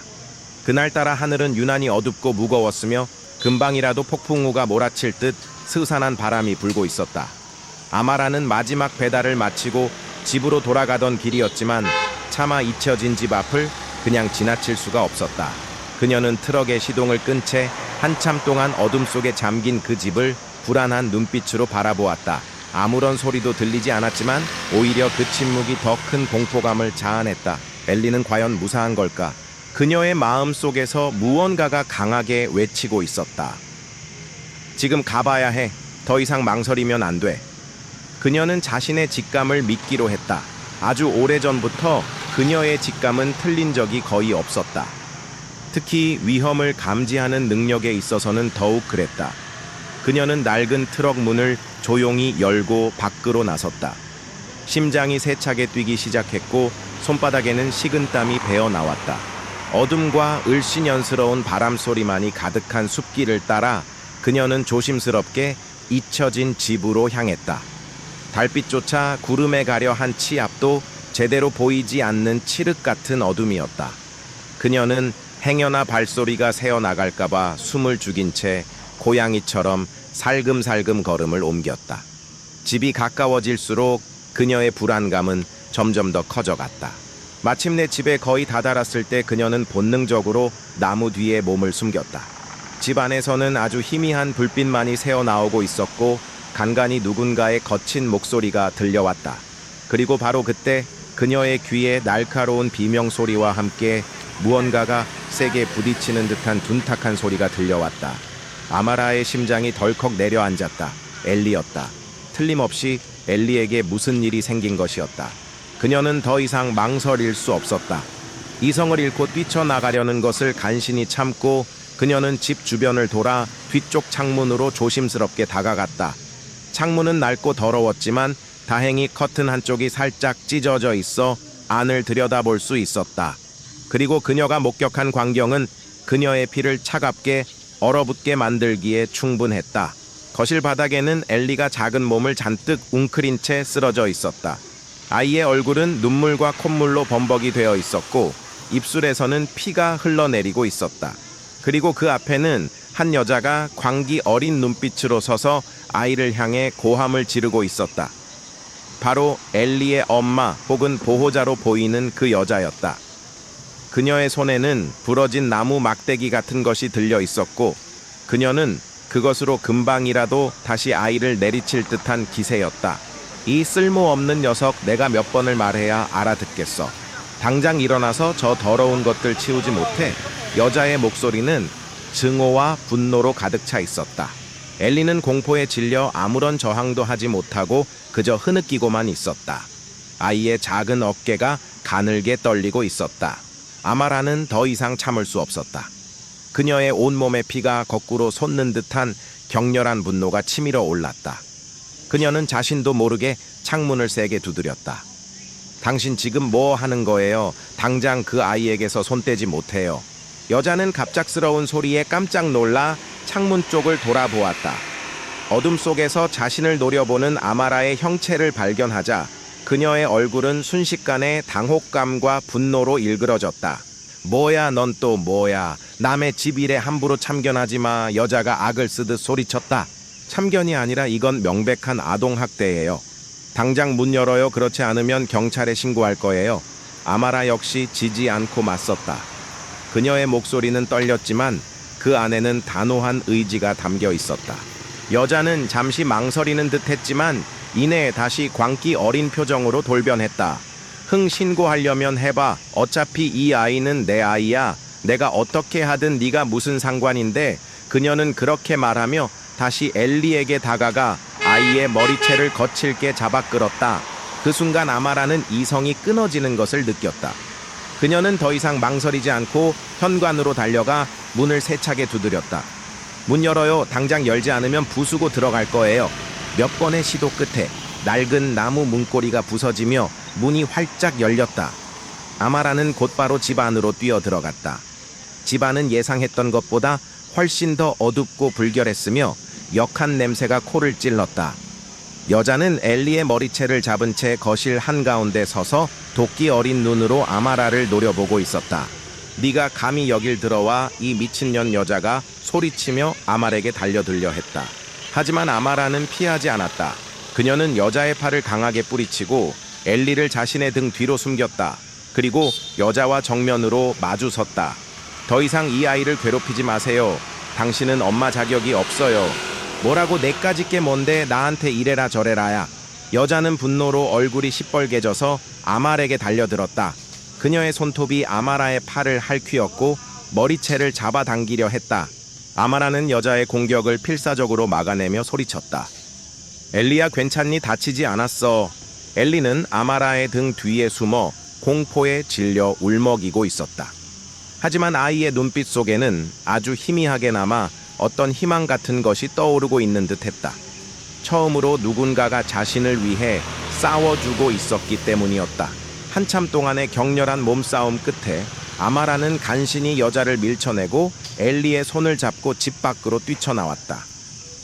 그날따라 하늘은 유난히 어둡고 무거웠으며 금방이라도 폭풍우가 몰아칠 듯 스산한 바람이 불고 있었다. 아마라는 마지막 배달을 마치고 집으로 돌아가던 길이었지만 차마 잊혀진 집 앞을 그냥 지나칠 수가 없었다. 그녀는 트럭의 시동을 끈 채 한참 동안 어둠 속에 잠긴 그 집을 불안한 눈빛으로 바라보았다. 아무런 소리도 들리지 않았지만 오히려 그 침묵이 더 큰 공포감을 자아냈다. 엘리는 과연 무사한 걸까? 그녀의 마음 속에서 무언가가 강하게 외치고 있었다. 지금 가봐야 해. 더 이상 망설이면 안 돼. 그녀는 자신의 직감을 믿기로 했다. 아주 오래전부터 그녀의 직감은 틀린 적이 거의 없었다. 특히 위험을 감지하는 능력에 있어서는 더욱 그랬다. 그녀는 낡은 트럭 문을 조용히 열고 밖으로 나섰다. 심장이 세차게 뛰기 시작했고 손바닥에는 식은땀이 배어 나왔다. 어둠과 을씨년스러운 바람 소리만이 가득한 숲길을 따라 그녀는 조심스럽게 잊혀진 집으로 향했다. 달빛조차 구름에 가려 한 치 앞도 제대로 보이지 않는 칠흑 같은 어둠이었다. 그녀는 행여나 발소리가 새어나갈까봐 숨을 죽인 채 고양이처럼 살금살금 걸음을 옮겼다. 집이 가까워질수록 그녀의 불안감은 점점 더 커져갔다. 마침내 집에 거의 다다랐을 때 그녀는 본능적으로 나무 뒤에 몸을 숨겼다. 집 안에서는 아주 희미한 불빛만이 새어나오고 있었고 간간히 누군가의 거친 목소리가 들려왔다. 그리고 바로 그때 그녀의 귀에 날카로운 비명소리와 함께 무언가가 세게 부딪히는 듯한 둔탁한 소리가 들려왔다. 아마라의 심장이 덜컥 내려앉았다. 엘리였다. 틀림없이 엘리에게 무슨 일이 생긴 것이었다. 그녀는 더 이상 망설일 수 없었다. 이성을 잃고 뛰쳐나가려는 것을 간신히 참고 그녀는 집 주변을 돌아 뒤쪽 창문으로 조심스럽게 다가갔다. 창문은 낡고 더러웠지만 다행히 커튼 한쪽이 살짝 찢어져 있어 안을 들여다볼 수 있었다. 그리고 그녀가 목격한 광경은 그녀의 피를 차갑게 얼어붙게 만들기에 충분했다. 거실 바닥에는 엘리가 작은 몸을 잔뜩 웅크린 채 쓰러져 있었다. 아이의 얼굴은 눈물과 콧물로 범벅이 되어 있었고 입술에서는 피가 흘러내리고 있었다. 그리고 그 앞에는 한 여자가 광기 어린 눈빛으로 서서 아이를 향해 고함을 지르고 있었다. 바로 엘리의 엄마 혹은 보호자로 보이는 그 여자였다. 그녀의 손에는 부러진 나무 막대기 같은 것이 들려 있었고 그녀는 그것으로 금방이라도 다시 아이를 내리칠 듯한 기세였다. 이 쓸모없는 녀석, 내가 몇 번을 말해야 알아듣겠어. 당장 일어나서 저 더러운 것들 치우지 못해. 여자의 목소리는 증오와 분노로 가득 차 있었다. 엘리는 공포에 질려 아무런 저항도 하지 못하고 그저 흐느끼고만 있었다. 아이의 작은 어깨가 가늘게 떨리고 있었다. 아마라는 더 이상 참을 수 없었다. 그녀의 온몸의 피가 거꾸로 솟는 듯한 격렬한 분노가 치밀어 올랐다. 그녀는 자신도 모르게 창문을 세게 두드렸다. 당신 지금 뭐 하는 거예요? 당장 그 아이에게서 손 떼지 못해요. 여자는 갑작스러운 소리에 깜짝 놀라 창문 쪽을 돌아보았다. 어둠 속에서 자신을 노려보는 아마라의 형체를 발견하자 그녀의 얼굴은 순식간에 당혹감과 분노로 일그러졌다. 뭐야, 넌 또 뭐야? 남의 집 일에 함부로 참견하지 마. 여자가 악을 쓰듯 소리쳤다. 참견이 아니라 이건 명백한 아동학대예요. 당장 문 열어요. 그렇지 않으면 경찰에 신고할 거예요. 아마라 역시 지지 않고 맞섰다. 그녀의 목소리는 떨렸지만 그 안에는 단호한 의지가 담겨 있었다. 여자는 잠시 망설이는 듯 했지만 이내 다시 광기 어린 표정으로 돌변했다. 흥, 신고하려면 해봐. 어차피 이 아이는 내 아이야. 내가 어떻게 하든 네가 무슨 상관인데. 그녀는 그렇게 말하며 다시 엘리에게 다가가 아이의 머리채를 거칠게 잡아 끌었다. 그 순간 아마라는 이성이 끊어지는 것을 느꼈다. 그녀는 더 이상 망설이지 않고 현관으로 달려가 문을 세차게 두드렸다. 문 열어요. 당장 열지 않으면 부수고 들어갈 거예요. 몇 번의 시도 끝에 낡은 나무 문고리가 부서지며 문이 활짝 열렸다. 아마라는 곧바로 집 안으로 뛰어 들어갔다. 집 안은 예상했던 것보다 훨씬 더 어둡고 불결했으며 역한 냄새가 코를 찔렀다. 여자는 엘리의 머리채를 잡은 채 거실 한가운데 서서 도끼 어린 눈으로 아마라를 노려보고 있었다. 네가 감히 여길 들어와, 이 미친년 여자가 소리치며 아말에게 달려들려 했다. 하지만 아마라는 피하지 않았다. 그녀는 여자의 팔을 강하게 뿌리치고 엘리를 자신의 등 뒤로 숨겼다. 그리고 여자와 정면으로 마주 섰다. 더 이상 이 아이를 괴롭히지 마세요. 당신은 엄마 자격이 없어요. 뭐라고 내까지 게 뭔데 나한테 이래라 저래라야. 여자는 분노로 얼굴이 시뻘개져서 아말에게 달려들었다. 그녀의 손톱이 아마라의 팔을 핥히었고 머리채를 잡아당기려 했다. 아마라는 여자의 공격을 필사적으로 막아내며 소리쳤다. 엘리야, 괜찮니? 다치지 않았어. 엘리는 아마라의 등 뒤에 숨어 공포에 질려 울먹이고 있었다. 하지만 아이의 눈빛 속에는 아주 희미하게나마 어떤 희망 같은 것이 떠오르고 있는 듯했다. 처음으로 누군가가 자신을 위해 싸워주고 있었기 때문이었다. 한참 동안의 격렬한 몸싸움 끝에 아마라는 간신히 여자를 밀쳐내고 엘리의 손을 잡고 집 밖으로 뛰쳐나왔다.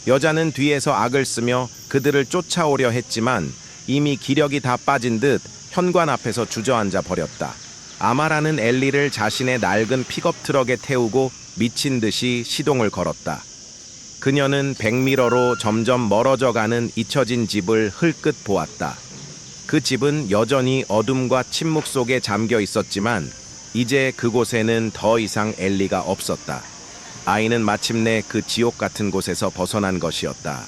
여자는 뒤에서 악을 쓰며 그들을 쫓아오려 했지만 이미 기력이 다 빠진 듯 현관 앞에서 주저앉아 버렸다. 아마라는 엘리를 자신의 낡은 픽업 트럭에 태우고 미친 듯이 시동을 걸었다. 그녀는 백미러로 점점 멀어져 가는 잊혀진 집을 흘끗 보았다. 그 집은 여전히 어둠과 침묵 속에 잠겨 있었지만 이제 그곳에는 더 이상 엘리가 없었다. 아이는 마침내 그 지옥 같은 곳에서 벗어난 것이었다.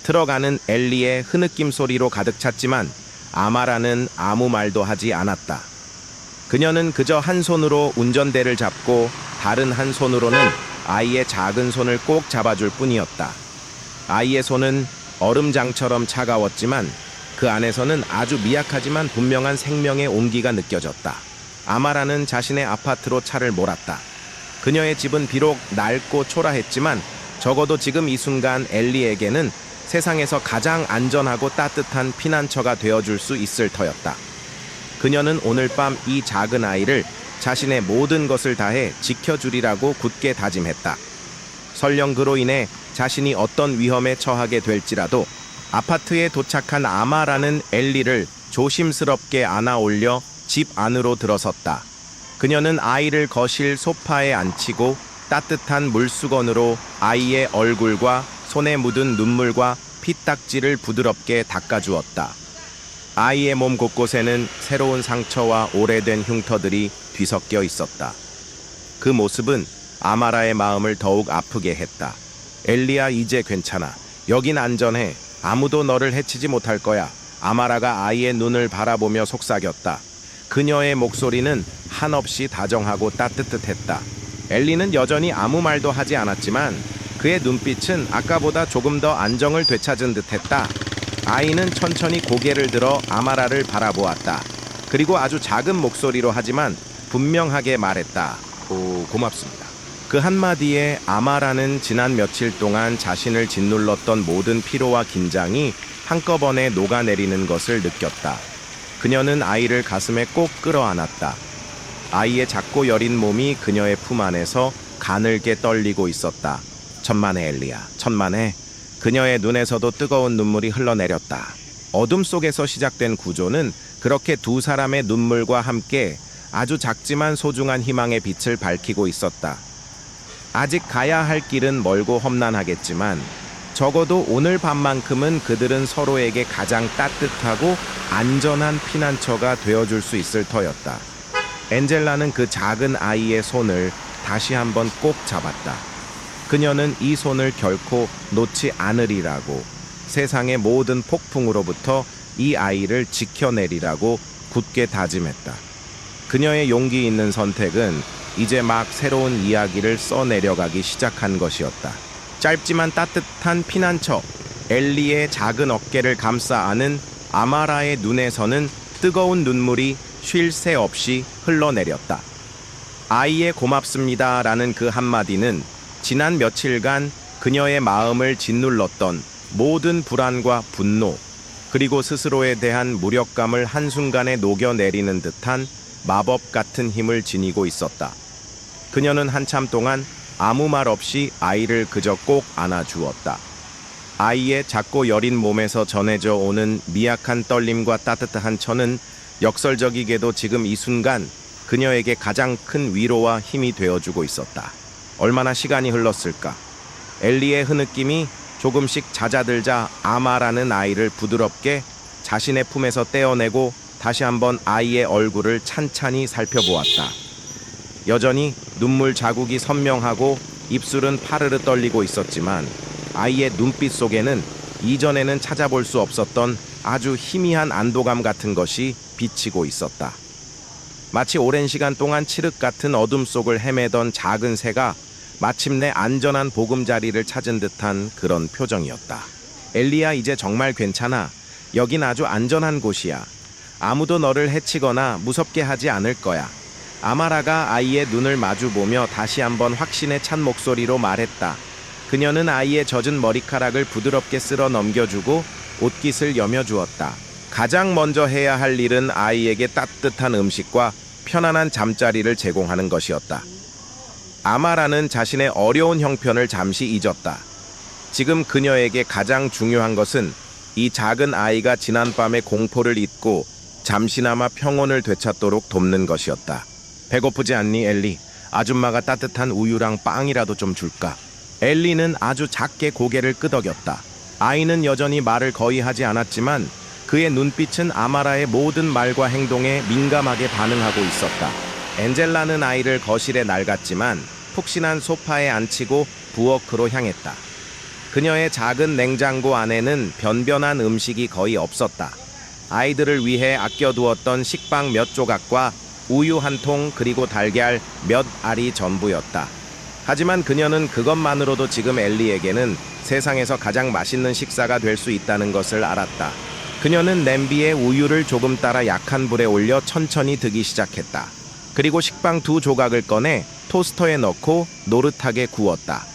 들어가는 엘리의 흐느낌 소리로 가득 찼지만 아마라는 아무 말도 하지 않았다. 그녀는 그저 한 손으로 운전대를 잡고 다른 한 손으로는 아이의 작은 손을 꼭 잡아줄 뿐이었다. 아이의 손은 얼음장처럼 차가웠지만 그 안에서는 아주 미약하지만 분명한 생명의 온기가 느껴졌다. 아마라는 자신의 아파트로 차를 몰았다. 그녀의 집은 비록 낡고 초라했지만 적어도 지금 이 순간 엘리에게는 세상에서 가장 안전하고 따뜻한 피난처가 되어줄 수 있을 터였다. 그녀는 오늘 밤 이 작은 아이를 자신의 모든 것을 다해 지켜주리라고 굳게 다짐했다. 설령 그로 인해 자신이 어떤 위험에 처하게 될지라도 아파트에 도착한 아마라는 엘리를 조심스럽게 안아 올려 집 안으로 들어섰다. 그녀는 아이를 거실 소파에 앉히고 따뜻한 물수건으로 아이의 얼굴과 손에 묻은 눈물과 피딱지를 부드럽게 닦아주었다. 아이의 몸 곳곳에는 새로운 상처와 오래된 흉터들이 뒤섞여 있었다. 그 모습은 아마라의 마음을 더욱 아프게 했다. 엘리야, 이제 괜찮아. 여긴 안전해. 아무도 너를 해치지 못할 거야. 아마라가 아이의 눈을 바라보며 속삭였다. 그녀의 목소리는 한없이 다정하고 따뜻했다. 엘리는 여전히 아무 말도 하지 않았지만 그의 눈빛은 아까보다 조금 더 안정을 되찾은 듯했다. 아이는 천천히 고개를 들어 아마라를 바라보았다. 그리고 아주 작은 목소리로 하지만 분명하게 말했다. 고맙습니다. 그 한마디에 아마라는 지난 며칠 동안 자신을 짓눌렀던 모든 피로와 긴장이 한꺼번에 녹아내리는 것을 느꼈다. 그녀는 아이를 가슴에 꼭 끌어안았다. 아이의 작고 여린 몸이 그녀의 품 안에서 가늘게 떨리고 있었다. 천만에 엘리야, 천만에. 그녀의 눈에서도 뜨거운 눈물이 흘러내렸다. 어둠 속에서 시작된 구조는 그렇게 두 사람의 눈물과 함께 아주 작지만 소중한 희망의 빛을 밝히고 있었다. 아직 가야 할 길은 멀고 험난하겠지만 적어도 오늘 밤만큼은 그들은 서로에게 가장 따뜻하고 안전한 피난처가 되어줄 수 있을 터였다. 엔젤라는 그 작은 아이의 손을 다시 한번 꼭 잡았다. 그녀는 이 손을 결코 놓지 않으리라고, 세상의 모든 폭풍으로부터 이 아이를 지켜내리라고 굳게 다짐했다. 그녀의 용기 있는 선택은 이제 막 새로운 이야기를 써내려가기 시작한 것이었다. 짧지만 따뜻한 피난처, 엘리의 작은 어깨를 감싸 안은 아마라의 눈에서는 뜨거운 눈물이 쉴 새 없이 흘러내렸다. 아이의 고맙습니다라는 그 한마디는 지난 며칠간 그녀의 마음을 짓눌렀던 모든 불안과 분노, 그리고 스스로에 대한 무력감을 한순간에 녹여내리는 듯한 마법 같은 힘을 지니고 있었다. 그녀는 한참 동안 아무 말 없이 아이를 그저 꼭 안아주었다. 아이의 작고 여린 몸에서 전해져 오는 미약한 떨림과 따뜻한 천은 역설적이게도 지금 이 순간 그녀에게 가장 큰 위로와 힘이 되어주고 있었다. 얼마나 시간이 흘렀을까? 엘리의 흐느낌이 조금씩 잦아들자 아마라는 아이를 부드럽게 자신의 품에서 떼어내고 다시 한번 아이의 얼굴을 찬찬히 살펴보았다. 여전히 눈물 자국이 선명하고 입술은 파르르 떨리고 있었지만 아이의 눈빛 속에는 이전에는 찾아볼 수 없었던 아주 희미한 안도감 같은 것이 비치고 있었다. 마치 오랜 시간 동안 칠흑 같은 어둠 속을 헤매던 작은 새가 마침내 안전한 보금자리를 찾은 듯한 그런 표정이었다. 엘리야, 이제 정말 괜찮아. 여긴 아주 안전한 곳이야. 아무도 너를 해치거나 무섭게 하지 않을 거야. 아마라가 아이의 눈을 마주보며 다시 한번 확신에 찬 목소리로 말했다. 그녀는 아이의 젖은 머리카락을 부드럽게 쓸어 넘겨주고 옷깃을 여며주었다. 가장 먼저 해야 할 일은 아이에게 따뜻한 음식과 편안한 잠자리를 제공하는 것이었다. 아마라는 자신의 어려운 형편을 잠시 잊었다. 지금 그녀에게 가장 중요한 것은 이 작은 아이가 지난밤의 공포를 잊고 잠시나마 평온을 되찾도록 돕는 것이었다. 배고프지 않니, 엘리? 아줌마가 따뜻한 우유랑 빵이라도 좀 줄까? 엘리는 아주 작게 고개를 끄덕였다. 아이는 여전히 말을 거의 하지 않았지만 그의 눈빛은 아마라의 모든 말과 행동에 민감하게 반응하고 있었다. 엔젤라는 아이를 거실에 낡았지만 푹신한 소파에 앉히고 부엌으로 향했다. 그녀의 작은 냉장고 안에는 변변한 음식이 거의 없었다. 아이들을 위해 아껴두었던 식빵 몇 조각과 우유 한 통, 그리고 달걀 몇 알이 전부였다. 하지만 그녀는 그것만으로도 지금 엘리에게는 세상에서 가장 맛있는 식사가 될 수 있다는 것을 알았다. 그녀는 냄비에 우유를 조금 따라 약한 불에 올려 천천히 드기 시작했다. 그리고 식빵 2조각을 꺼내 토스터에 넣고 노릇하게 구웠다.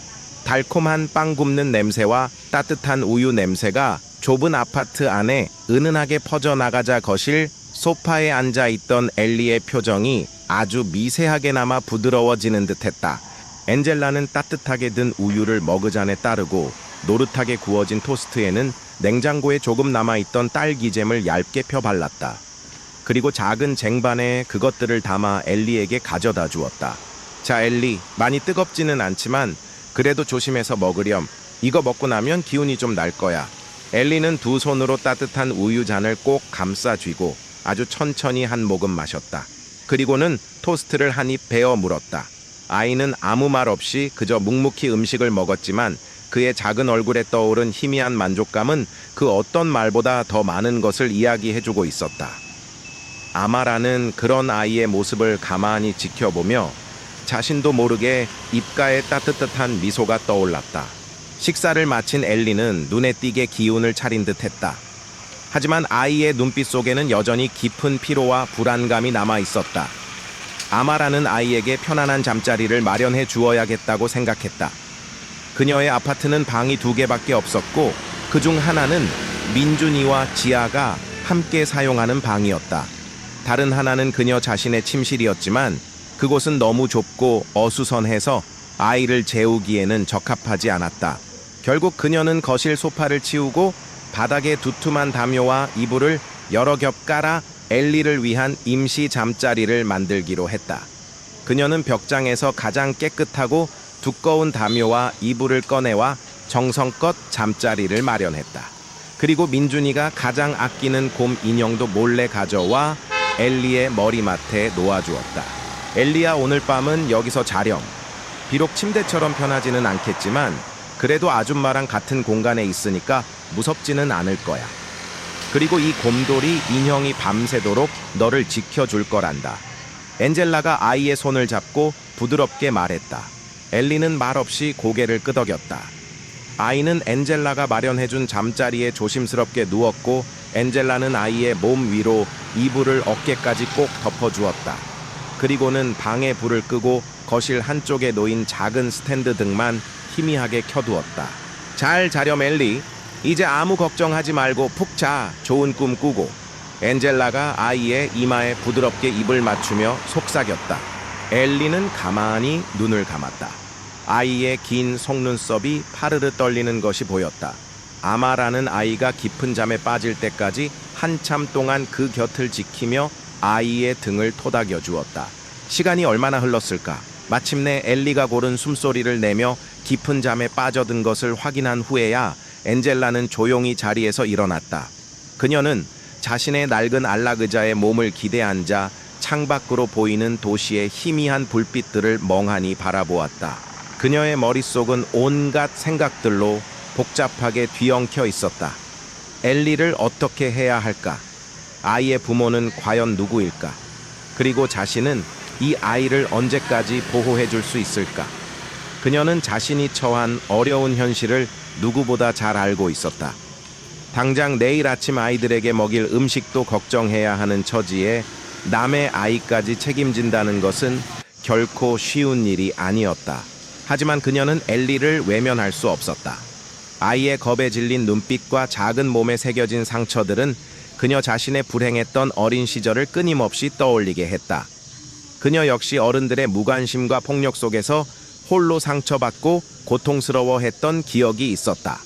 달콤한 빵 굽는 냄새와 따뜻한 우유 냄새가 좁은 아파트 안에 은은하게 퍼져나가자 거실 소파에 앉아있던 엘리의 표정이 아주 미세하게나마 부드러워지는 듯했다. 엔젤라는 따뜻하게 든 우유를 머그잔에 따르고 노릇하게 구워진 토스트에는 냉장고에 조금 남아있던 딸기잼을 얇게 펴 발랐다. 그리고 작은 쟁반에 그것들을 담아 엘리에게 가져다 주었다. 자, 엘리, 많이 뜨겁지는 않지만 그래도 조심해서 먹으렴. 이거 먹고 나면 기운이 좀 날 거야. 엘리는 두 손으로 따뜻한 우유잔을 꼭 감싸 쥐고 아주 천천히 한 모금 마셨다. 그리고는 토스트를 한 입 베어 물었다. 아이는 아무 말 없이 그저 묵묵히 음식을 먹었지만 그의 작은 얼굴에 떠오른 희미한 만족감은 그 어떤 말보다 더 많은 것을 이야기해주고 있었다. 아마라는 그런 아이의 모습을 가만히 지켜보며 자신도 모르게 입가에 따뜻한 미소가 떠올랐다. 식사를 마친 엘리는 눈에 띄게 기운을 차린 듯했다. 하지만 아이의 눈빛 속에는 여전히 깊은 피로와 불안감이 남아 있었다. 아마라는 아이에게 편안한 잠자리를 마련해 주어야겠다고 생각했다. 그녀의 아파트는 방이 2개밖에 없었고 그중 하나는 민준이와 지아가 함께 사용하는 방이었다. 다른 하나는 그녀 자신의 침실이었지만 그곳은 너무 좁고 어수선해서 아이를 재우기에는 적합하지 않았다. 결국 그녀는 거실 소파를 치우고 바닥에 두툼한 담요와 이불을 여러 겹 깔아 엘리를 위한 임시 잠자리를 만들기로 했다. 그녀는 벽장에서 가장 깨끗하고 두꺼운 담요와 이불을 꺼내와 정성껏 잠자리를 마련했다. 그리고 민준이가 가장 아끼는 곰 인형도 몰래 가져와 엘리의 머리맡에 놓아주었다. 엘리야, 오늘 밤은 여기서 자렴. 비록 침대처럼 편하지는 않겠지만 그래도 아줌마랑 같은 공간에 있으니까 무섭지는 않을 거야. 그리고 이 곰돌이 인형이 밤새도록 너를 지켜줄 거란다. 엔젤라가 아이의 손을 잡고 부드럽게 말했다. 엘리는 말없이 고개를 끄덕였다. 아이는 엔젤라가 마련해준 잠자리에 조심스럽게 누웠고 엔젤라는 아이의 몸 위로 이불을 어깨까지 꼭 덮어주었다. 그리고는 방에 불을 끄고 거실 한쪽에 놓인 작은 스탠드 등만 희미하게 켜두었다. 잘 자렴 엘리. 이제 아무 걱정하지 말고 푹 자. 좋은 꿈 꾸고. 엔젤라가 아이의 이마에 부드럽게 입을 맞추며 속삭였다. 엘리는 가만히 눈을 감았다. 아이의 긴 속눈썹이 파르르 떨리는 것이 보였다. 아마라는 아이가 깊은 잠에 빠질 때까지 한참 동안 그 곁을 지키며 아이의 등을 토닥여 주었다. 시간이 얼마나 흘렀을까? 마침내 엘리가 고른 숨소리를 내며 깊은 잠에 빠져든 것을 확인한 후에야 엔젤라는 조용히 자리에서 일어났다. 그녀는 자신의 낡은 안락의자에 몸을 기대앉아 창밖으로 보이는 도시의 희미한 불빛들을 멍하니 바라보았다. 그녀의 머릿속은 온갖 생각들로 복잡하게 뒤엉켜 있었다. 엘리를 어떻게 해야 할까? 아이의 부모는 과연 누구일까? 그리고 자신은 이 아이를 언제까지 보호해 줄 수 있을까? 그녀는 자신이 처한 어려운 현실을 누구보다 잘 알고 있었다. 당장 내일 아침 아이들에게 먹일 음식도 걱정해야 하는 처지에 남의 아이까지 책임진다는 것은 결코 쉬운 일이 아니었다. 하지만 그녀는 엘리를 외면할 수 없었다. 아이의 겁에 질린 눈빛과 작은 몸에 새겨진 상처들은 그녀 자신의 불행했던 어린 시절을 끊임없이 떠올리게 했다. 그녀 역시 어른들의 무관심과 폭력 속에서 홀로 상처받고 고통스러워했던 기억이 있었다.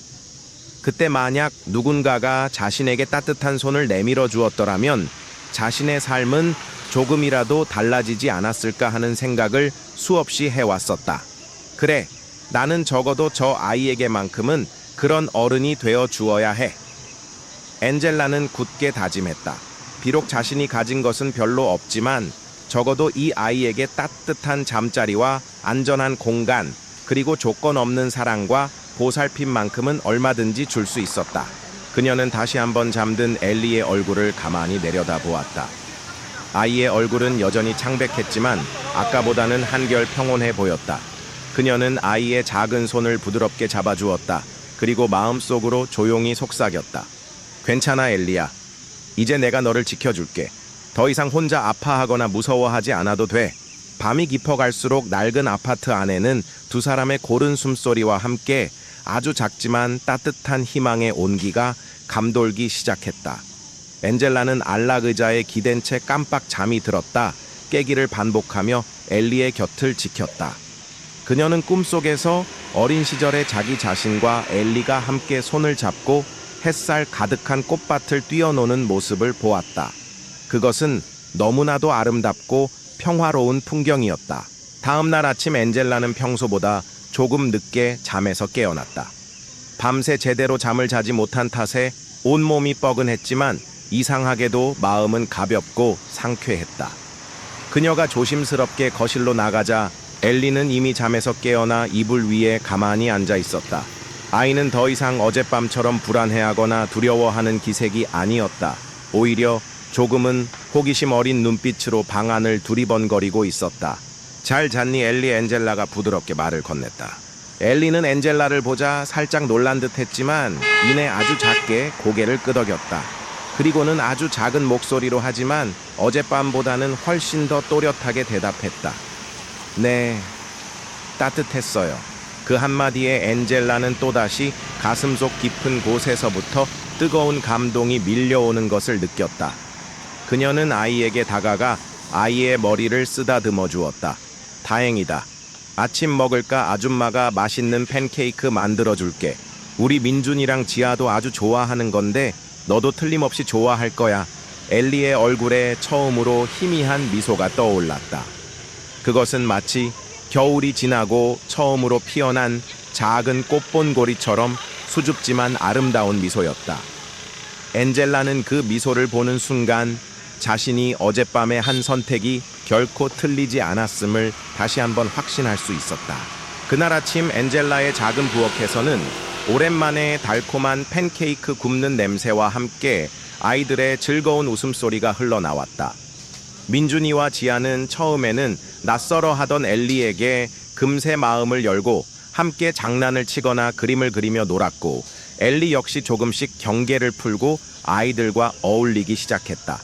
그때 만약 누군가가 자신에게 따뜻한 손을 내밀어 주었더라면 자신의 삶은 조금이라도 달라지지 않았을까 하는 생각을 수없이 해왔었다. 그래, 나는 적어도 저 아이에게만큼은 그런 어른이 되어 주어야 해. 엔젤라는 굳게 다짐했다. 비록 자신이 가진 것은 별로 없지만 적어도 이 아이에게 따뜻한 잠자리와 안전한 공간, 그리고 조건 없는 사랑과 보살핌만큼은 얼마든지 줄 수 있었다. 그녀는 다시 한번 잠든 엘리의 얼굴을 가만히 내려다보았다. 아이의 얼굴은 여전히 창백했지만 아까보다는 한결 평온해 보였다. 그녀는 아이의 작은 손을 부드럽게 잡아주었다. 그리고 마음속으로 조용히 속삭였다. 괜찮아 엘리야. 이제 내가 너를 지켜줄게. 더 이상 혼자 아파하거나 무서워하지 않아도 돼. 밤이 깊어갈수록 낡은 아파트 안에는 두 사람의 고른 숨소리와 함께 아주 작지만 따뜻한 희망의 온기가 감돌기 시작했다. 엔젤라는 안락의자에 기댄 채 깜빡 잠이 들었다. 깨기를 반복하며 엘리의 곁을 지켰다. 그녀는 꿈속에서 어린 시절의 자기 자신과 엘리가 함께 손을 잡고 햇살 가득한 꽃밭을 뛰어노는 모습을 보았다. 그것은 너무나도 아름답고 평화로운 풍경이었다. 다음 날 아침 엔젤라는 평소보다 조금 늦게 잠에서 깨어났다. 밤새 제대로 잠을 자지 못한 탓에 온몸이 뻐근했지만 이상하게도 마음은 가볍고 상쾌했다. 그녀가 조심스럽게 거실로 나가자 엘리는 이미 잠에서 깨어나 이불 위에 가만히 앉아 있었다. 아이는 더 이상 어젯밤처럼 불안해하거나 두려워하는 기색이 아니었다. 오히려 조금은 호기심 어린 눈빛으로 방 안을 두리번거리고 있었다. 잘 잤니 엘리? 엔젤라가 부드럽게 말을 건넸다. 엘리는 엔젤라를 보자 살짝 놀란 듯 했지만 이내 아주 작게 고개를 끄덕였다. 그리고는 아주 작은 목소리로 하지만 어젯밤보다는 훨씬 더 또렷하게 대답했다. 네, 따뜻했어요. 그 한마디에 엔젤라는 또다시 가슴속 깊은 곳에서부터 뜨거운 감동이 밀려오는 것을 느꼈다. 그녀는 아이에게 다가가 아이의 머리를 쓰다듬어 주었다. 다행이다. 아침 먹을까? 아줌마가 맛있는 팬케이크 만들어 줄게. 우리 민준이랑 지아도 아주 좋아하는 건데 너도 틀림없이 좋아할 거야. 엘리의 얼굴에 처음으로 희미한 미소가 떠올랐다. 그것은 마치 겨울이 지나고 처음으로 피어난 작은 꽃본고리처럼 수줍지만 아름다운 미소였다. 엔젤라는 그 미소를 보는 순간 자신이 어젯밤의 한 선택이 결코 틀리지 않았음을 다시 한번 확신할 수 있었다. 그날 아침 엔젤라의 작은 부엌에서는 오랜만에 달콤한 팬케이크 굽는 냄새와 함께 아이들의 즐거운 웃음소리가 흘러나왔다. 민준이와 지아는 처음에는 낯설어 하던 엘리에게 금세 마음을 열고 함께 장난을 치거나 그림을 그리며 놀았고 엘리 역시 조금씩 경계를 풀고 아이들과 어울리기 시작했다.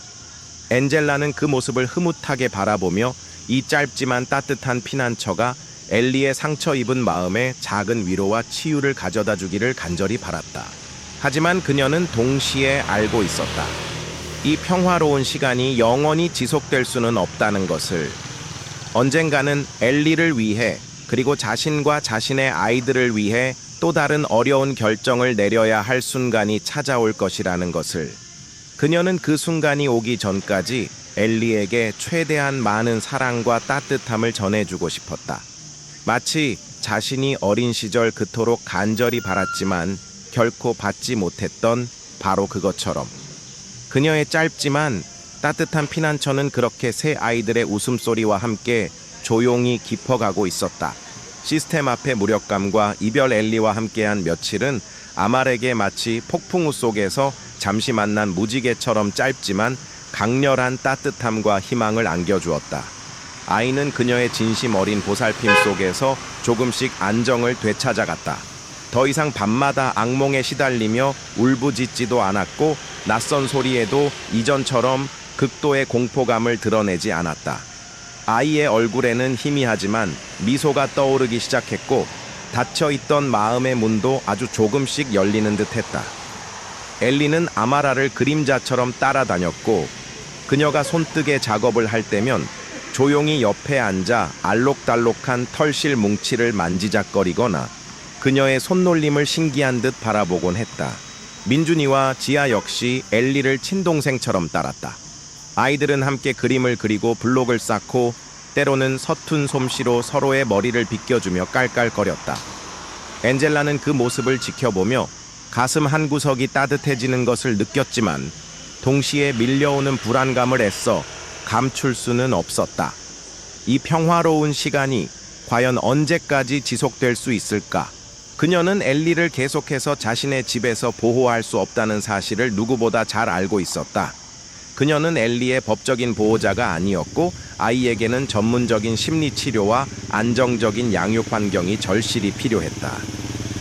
엔젤라는 그 모습을 흐뭇하게 바라보며 이 짧지만 따뜻한 피난처가 엘리의 상처 입은 마음에 작은 위로와 치유를 가져다 주기를 간절히 바랐다. 하지만 그녀는 동시에 알고 있었다. 이 평화로운 시간이 영원히 지속될 수는 없다는 것을. 언젠가는 엘리를 위해 그리고 자신과 자신의 아이들을 위해 또 다른 어려운 결정을 내려야 할 순간이 찾아올 것이라는 것을. 그녀는 그 순간이 오기 전까지 엘리에게 최대한 많은 사랑과 따뜻함을 전해주고 싶었다. 마치 자신이 어린 시절 그토록 간절히 바랐지만 결코 받지 못했던 바로 그것처럼. 그녀의 짧지만 따뜻한 피난처는 그렇게 새 아이들의 웃음소리와 함께 조용히 깊어가고 있었다. 시스템 앞의 무력감과 이별 엘리와 함께한 며칠은 아말에게 마치 폭풍우 속에서 잠시 만난 무지개처럼 짧지만 강렬한 따뜻함과 희망을 안겨주었다. 아이는 그녀의 진심 어린 보살핌 속에서 조금씩 안정을 되찾아갔다. 더 이상 밤마다 악몽에 시달리며 울부짖지도 않았고 낯선 소리에도 이전처럼 극도의 공포감을 드러내지 않았다. 아이의 얼굴에는 희미하지만 미소가 떠오르기 시작했고 닫혀있던 마음의 문도 아주 조금씩 열리는 듯했다. 엘리는 아마라를 그림자처럼 따라다녔고 그녀가 손뜨개 작업을 할 때면 조용히 옆에 앉아 알록달록한 털실 뭉치를 만지작거리거나 그녀의 손놀림을 신기한 듯 바라보곤 했다. 민준이와 지아 역시 엘리를 친동생처럼 따랐다. 아이들은 함께 그림을 그리고 블록을 쌓고 때로는 서툰 솜씨로 서로의 머리를 빗겨주며 깔깔거렸다. 엔젤라는 그 모습을 지켜보며 가슴 한구석이 따뜻해지는 것을 느꼈지만 동시에 밀려오는 불안감을 애써 감출 수는 없었다. 이 평화로운 시간이 과연 언제까지 지속될 수 있을까? 그녀는 엘리를 계속해서 자신의 집에서 보호할 수 없다는 사실을 누구보다 잘 알고 있었다. 그녀는 엘리의 법적인 보호자가 아니었고 아이에게는 전문적인 심리치료와 안정적인 양육 환경이 절실히 필요했다.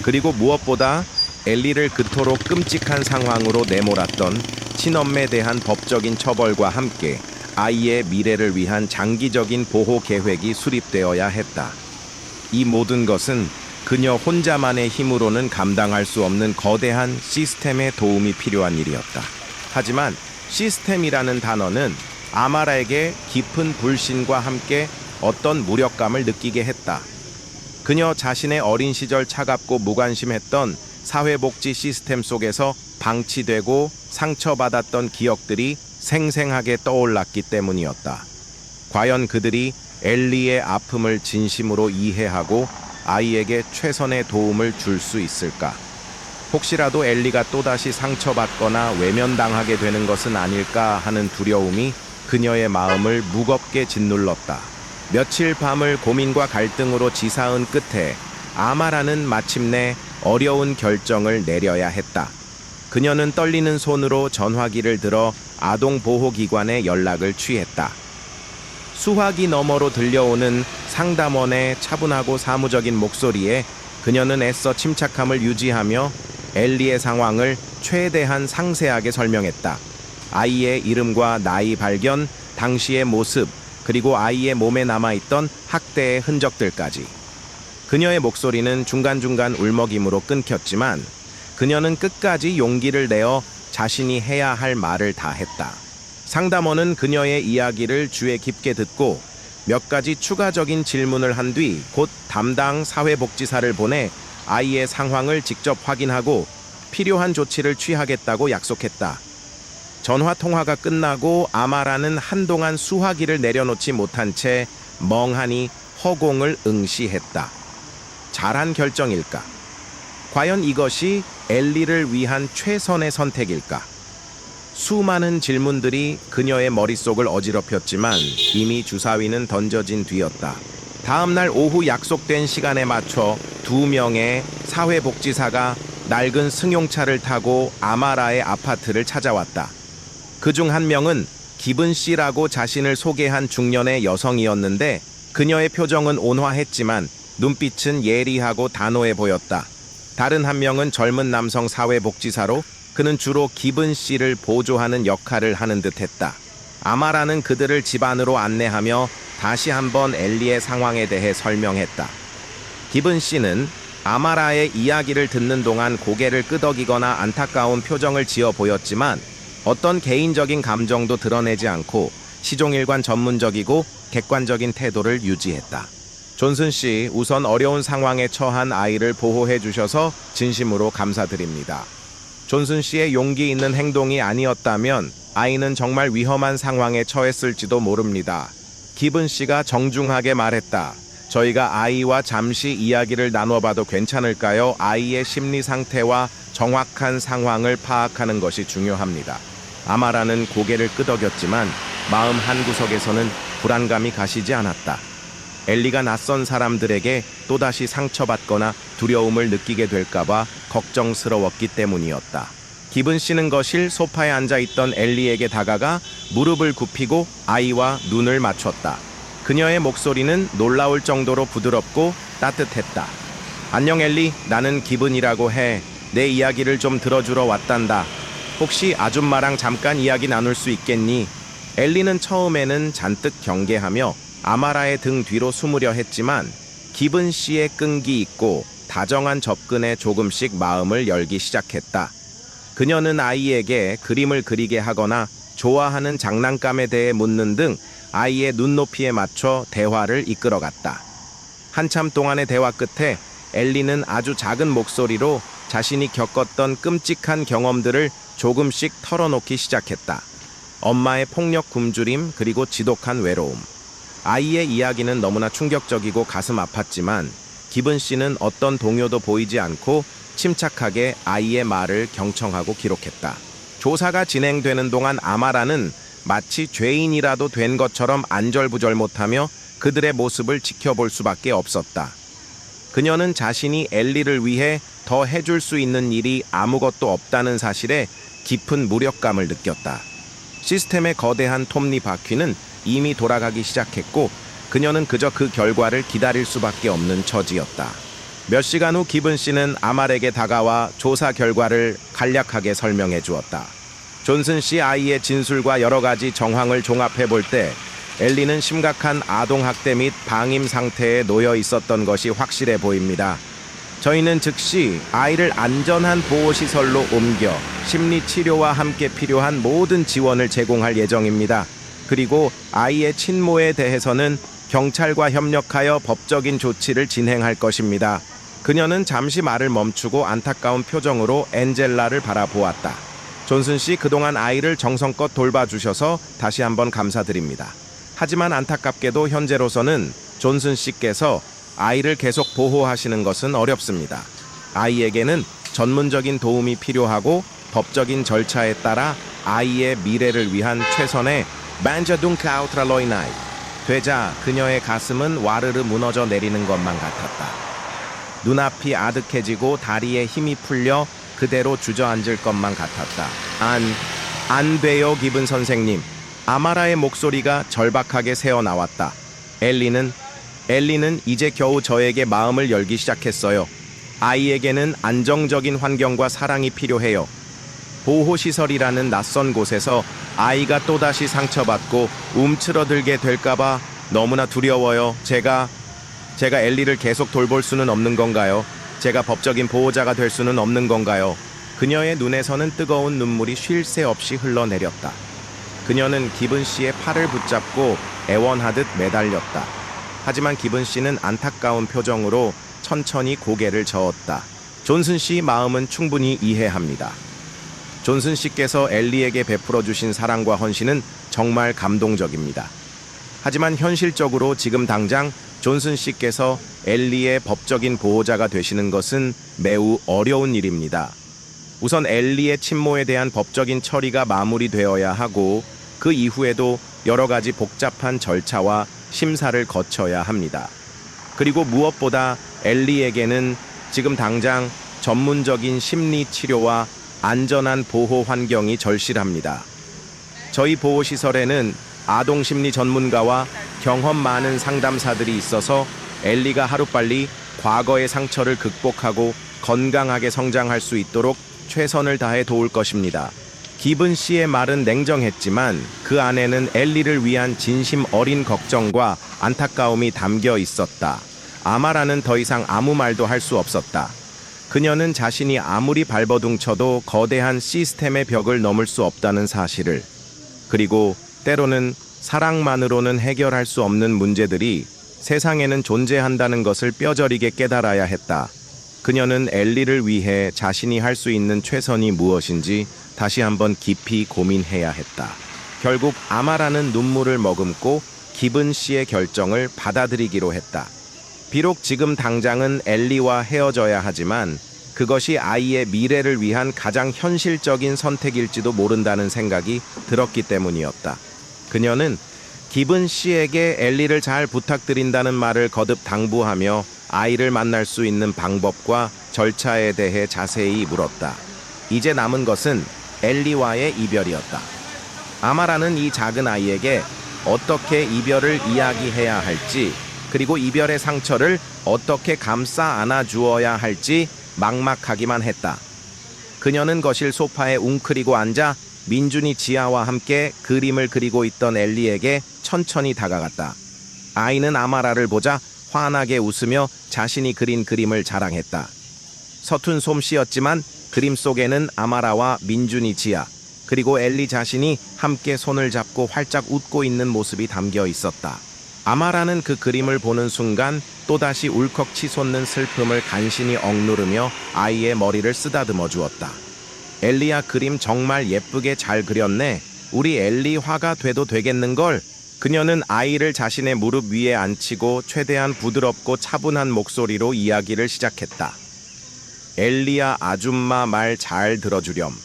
그리고 무엇보다 엘리를 그토록 끔찍한 상황으로 내몰았던 친엄매에 대한 법적인 처벌과 함께 아이의 미래를 위한 장기적인 보호 계획이 수립되어야 했다. 이 모든 것은 그녀 혼자만의 힘으로는 감당할 수 없는 거대한 시스템의 도움이 필요한 일이었다. 하지만 시스템이라는 단어는 아마라에게 깊은 불신과 함께 어떤 무력감을 느끼게 했다. 그녀 자신의 어린 시절 차갑고 무관심했던 사회복지 시스템 속에서 방치되고 상처받았던 기억들이 생생하게 떠올랐기 때문이었다. 과연 그들이 엘리의 아픔을 진심으로 이해하고 아이에게 최선의 도움을 줄 수 있을까? 혹시라도 엘리가 또다시 상처받거나 외면당하게 되는 것은 아닐까 하는 두려움이 그녀의 마음을 무겁게 짓눌렀다. 며칠 밤을 고민과 갈등으로 지사은 끝에 아마라는 마침내 어려운 결정을 내려야 했다. 그녀는 떨리는 손으로 전화기를 들어 아동보호기관에 연락을 취했다. 수화기 너머로 들려오는 상담원의 차분하고 사무적인 목소리에 그녀는 애써 침착함을 유지하며 엘리의 상황을 최대한 상세하게 설명했다. 아이의 이름과 나이 발견, 당시의 모습, 그리고 아이의 몸에 남아있던 학대의 흔적들까지. 그녀의 목소리는 중간중간 울먹임으로 끊겼지만 그녀는 끝까지 용기를 내어 자신이 해야 할 말을 다 했다. 상담원은 그녀의 이야기를 귀에 깊게 듣고 몇 가지 추가적인 질문을 한 뒤 곧 담당 사회복지사를 보내 아이의 상황을 직접 확인하고 필요한 조치를 취하겠다고 약속했다. 전화 통화가 끝나고 아마라는 한동안 수화기를 내려놓지 못한 채 멍하니 허공을 응시했다. 잘한 결정일까? 과연 이것이 엘리를 위한 최선의 선택일까? 수많은 질문들이 그녀의 머릿속을 어지럽혔지만 이미 주사위는 던져진 뒤였다. 다음 날 오후 약속된 시간에 맞춰 2명의 사회복지사가 낡은 승용차를 타고 아마라의 아파트를 찾아왔다. 그중 한 명은 기분 씨라고 자신을 소개한 중년의 여성이었는데 그녀의 표정은 온화했지만 눈빛은 예리하고 단호해 보였다. 다른 한 명은 젊은 남성 사회복지사로 그는 주로 기븐 씨를 보조하는 역할을 하는 듯했다. 아마라는 그들을 집 안으로 안내하며 다시 한번 엘리의 상황에 대해 설명했다. 기븐 씨는 아마라의 이야기를 듣는 동안 고개를 끄덕이거나 안타까운 표정을 지어 보였지만 어떤 개인적인 감정도 드러내지 않고 시종일관 전문적이고 객관적인 태도를 유지했다. 존슨 씨, 우선 어려운 상황에 처한 아이를 보호해 주셔서 진심으로 감사드립니다. 존슨 씨의 용기 있는 행동이 아니었다면 아이는 정말 위험한 상황에 처했을지도 모릅니다. 기븐 씨가 정중하게 말했다. 저희가 아이와 잠시 이야기를 나눠봐도 괜찮을까요? 아이의 심리 상태와 정확한 상황을 파악하는 것이 중요합니다. 아마라는 고개를 끄덕였지만 마음 한구석에서는 불안감이 가시지 않았다. 엘리가 낯선 사람들에게 또다시 상처받거나 두려움을 느끼게 될까봐 걱정스러웠기 때문이었다. 기븐 씨는 거실 소파에 앉아있던 엘리에게 다가가 무릎을 굽히고 아이와 눈을 맞췄다. 그녀의 목소리는 놀라울 정도로 부드럽고 따뜻했다. 안녕 엘리, 나는 기븐이라고 해. 내 이야기를 좀 들어주러 왔단다. 혹시 아줌마랑 잠깐 이야기 나눌 수 있겠니? 엘리는 처음에는 잔뜩 경계하며 아마라의 등 뒤로 숨으려 했지만 기븐 씨의 끈기 있고 다정한 접근에 조금씩 마음을 열기 시작했다. 그녀는 아이에게 그림을 그리게 하거나 좋아하는 장난감에 대해 묻는 등 아이의 눈높이에 맞춰 대화를 이끌어갔다. 한참 동안의 대화 끝에 엘리는 아주 작은 목소리로 자신이 겪었던 끔찍한 경험들을 조금씩 털어놓기 시작했다. 엄마의 폭력 굶주림 그리고 지독한 외로움. 아이의 이야기는 너무나 충격적이고 가슴 아팠지만 기븐 씨는 어떤 동요도 보이지 않고 침착하게 아이의 말을 경청하고 기록했다. 조사가 진행되는 동안 아마라는 마치 죄인이라도 된 것처럼 안절부절 못하며 그들의 모습을 지켜볼 수밖에 없었다. 그녀는 자신이 엘리를 위해 더 해줄 수 있는 일이 아무것도 없다는 사실에 깊은 무력감을 느꼈다. 시스템의 거대한 톱니바퀴는 이미 돌아가기 시작했고 그녀는 그저 그 결과를 기다릴 수밖에 없는 처지였다. 몇 시간 후 기븐 씨는 아말에게 다가와 조사 결과를 간략하게 설명해 주었다. 존슨 씨 아이의 진술과 여러 가지 정황을 종합해 볼 때 엘리는 심각한 아동학대 및 방임 상태에 놓여 있었던 것이 확실해 보입니다. 저희는 즉시 아이를 안전한 보호시설로 옮겨 심리치료와 함께 필요한 모든 지원을 제공할 예정입니다. 그리고 아이의 친모에 대해서는 경찰과 협력하여 법적인 조치를 진행할 것입니다. 그녀는 잠시 말을 멈추고 안타까운 표정으로 엔젤라를 바라보았다. 존슨 씨, 그동안 아이를 정성껏 돌봐주셔서 다시 한번 감사드립니다. 하지만 안타깝게도 현재로서는 존슨 씨께서 아이를 계속 보호하시는 것은 어렵습니다. 아이에게는 전문적인 도움이 필요하고 법적인 절차에 따라 아이의 미래를 위한 최선의 반자둥카우트라로이나이 되자 그녀의 가슴은 와르르 무너져 내리는 것만 같았다. 눈앞이 아득해지고 다리에 힘이 풀려 그대로 주저앉을 것만 같았다. 안 돼요, 기븐 선생님. 아마라의 목소리가 절박하게 새어나왔다. 엘리는 이제 겨우 저에게 마음을 열기 시작했어요. 아이에게는 안정적인 환경과 사랑이 필요해요. 보호시설이라는 낯선 곳에서 아이가 또다시 상처받고 움츠러들게 될까봐 너무나 두려워요. 제가 엘리를 계속 돌볼 수는 없는 건가요? 제가 법적인 보호자가 될 수는 없는 건가요? 그녀의 눈에서는 뜨거운 눈물이 쉴 새 없이 흘러내렸다. 그녀는 기븐 씨의 팔을 붙잡고 애원하듯 매달렸다. 하지만 기븐 씨는 안타까운 표정으로 천천히 고개를 저었다. 존슨 씨 마음은 충분히 이해합니다. 존슨 씨께서 엘리에게 베풀어 주신 사랑과 헌신은 정말 감동적입니다. 하지만 현실적으로 지금 당장 존슨 씨께서 엘리의 법적인 보호자가 되시는 것은 매우 어려운 일입니다. 우선 엘리의 친모에 대한 법적인 처리가 마무리되어야 하고 그 이후에도 여러 가지 복잡한 절차와 심사를 거쳐야 합니다. 그리고 무엇보다 엘리에게는 지금 당장 전문적인 심리 치료와 안전한 보호 환경이 절실합니다. 저희 보호시설에는 아동심리 전문가와 경험 많은 상담사들이 있어서 엘리가 하루빨리 과거의 상처를 극복하고 건강하게 성장할 수 있도록 최선을 다해 도울 것입니다. 기분 씨의 말은 냉정했지만 그 안에는 엘리를 위한 진심 어린 걱정과 안타까움이 담겨 있었다. 아마라는 더 이상 아무 말도 할 수 없었다. 그녀는 자신이 아무리 발버둥쳐도 거대한 시스템의 벽을 넘을 수 없다는 사실을, 그리고 때로는 사랑만으로는 해결할 수 없는 문제들이 세상에는 존재한다는 것을 뼈저리게 깨달아야 했다. 그녀는 엘리를 위해 자신이 할 수 있는 최선이 무엇인지 다시 한번 깊이 고민해야 했다. 결국 아마라는 눈물을 머금고 기분 씨의 결정을 받아들이기로 했다. 비록 지금 당장은 엘리와 헤어져야 하지만 그것이 아이의 미래를 위한 가장 현실적인 선택일지도 모른다는 생각이 들었기 때문이었다. 그녀는 기분 씨에게 엘리를 잘 부탁드린다는 말을 거듭 당부하며 아이를 만날 수 있는 방법과 절차에 대해 자세히 물었다. 이제 남은 것은 엘리와의 이별이었다. 아마라는 이 작은 아이에게 어떻게 이별을 이야기해야 할지, 그리고 이별의 상처를 어떻게 감싸 안아주어야 할지 막막하기만 했다. 그녀는 거실 소파에 웅크리고 앉아 민준이 지아와 함께 그림을 그리고 있던 엘리에게 천천히 다가갔다. 아이는 아마라를 보자 환하게 웃으며 자신이 그린 그림을 자랑했다. 서툰 솜씨였지만 그림 속에는 아마라와 민준이 지아, 그리고 엘리 자신이 함께 손을 잡고 활짝 웃고 있는 모습이 담겨 있었다. 아마라는 그 그림을 보는 순간 또다시 울컥 치솟는 슬픔을 간신히 억누르며 아이의 머리를 쓰다듬어 주었다. 엘리야, 그림 정말 예쁘게 잘 그렸네. 우리 엘리 화가 돼도 되겠는걸? 그녀는 아이를 자신의 무릎 위에 앉히고 최대한 부드럽고 차분한 목소리로 이야기를 시작했다. 엘리야, 아줌마 말 잘 들어주렴.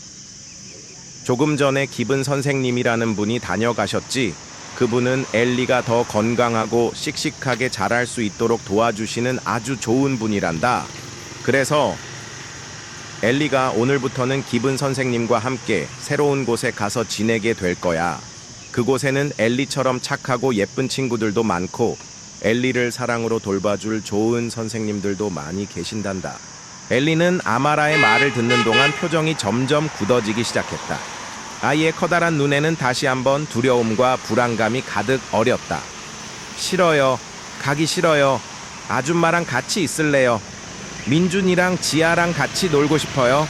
조금 전에 기분 선생님이라는 분이 다녀가셨지. 그분은 엘리가 더 건강하고 씩씩하게 자랄 수 있도록 도와주시는 아주 좋은 분이란다. 그래서 엘리가 오늘부터는 기분 선생님과 함께 새로운 곳에 가서 지내게 될 거야. 그곳에는 엘리처럼 착하고 예쁜 친구들도 많고 엘리를 사랑으로 돌봐줄 좋은 선생님들도 많이 계신단다. 엘리는 아마라의 말을 듣는 동안 표정이 점점 굳어지기 시작했다. 아이의 커다란 눈에는 다시 한번 두려움과 불안감이 가득 어렸다. 싫어요. 가기 싫어요. 아줌마랑 같이 있을래요. 민준이랑 지아랑 같이 놀고 싶어요.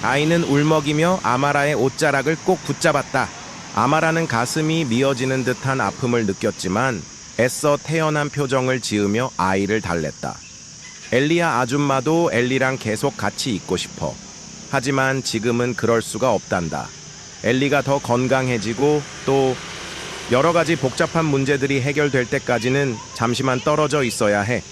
아이는 울먹이며 아마라의 옷자락을 꼭 붙잡았다. 아마라는 가슴이 미어지는 듯한 아픔을 느꼈지만 애써 태연한 표정을 지으며 아이를 달랬다. 엘리야, 아줌마도 엘리랑 계속 같이 있고 싶어. 하지만 지금은 그럴 수가 없단다. 엘리가 더 건강해지고 또 여러 가지 복잡한 문제들이 해결될 때까지는 잠시만 떨어져 있어야 해.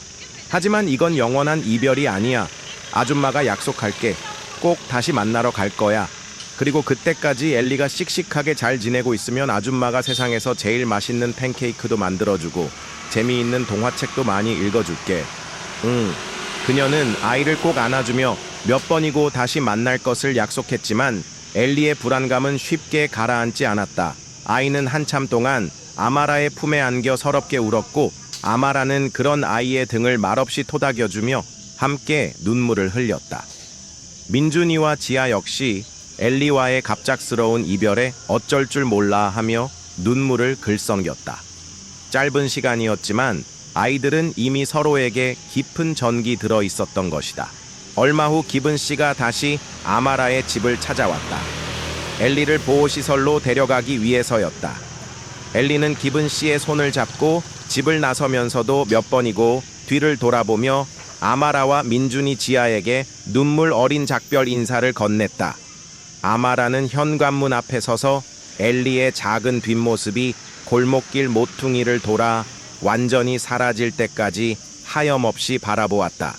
하지만 이건 영원한 이별이 아니야. 아줌마가 약속할게. 꼭 다시 만나러 갈 거야. 그리고 그때까지 엘리가 씩씩하게 잘 지내고 있으면 아줌마가 세상에서 제일 맛있는 팬케이크도 만들어주고 재미있는 동화책도 많이 읽어줄게. 그녀는 아이를 꼭 안아주며 몇 번이고 다시 만날 것을 약속했지만 엘리의 불안감은 쉽게 가라앉지 않았다. 아이는 한참 동안 아마라의 품에 안겨 서럽게 울었고 아마라는 그런 아이의 등을 말없이 토닥여주며 함께 눈물을 흘렸다. 민준이와 지아 역시 엘리와의 갑작스러운 이별에 어쩔 줄 몰라 하며 눈물을 글썽였다. 짧은 시간이었지만 아이들은 이미 서로에게 깊은 전기 들어 있었던 것이다. 얼마 후 기분 씨가 다시 아마라의 집을 찾아왔다. 엘리를 보호시설로 데려가기 위해서였다. 엘리는 기분 씨의 손을 잡고 집을 나서면서도 몇 번이고 뒤를 돌아보며 아마라와 민준이 지아에게 눈물 어린 작별 인사를 건넸다. 아마라는 현관문 앞에 서서 엘리의 작은 뒷모습이 골목길 모퉁이를 돌아 완전히 사라질 때까지 하염없이 바라보았다.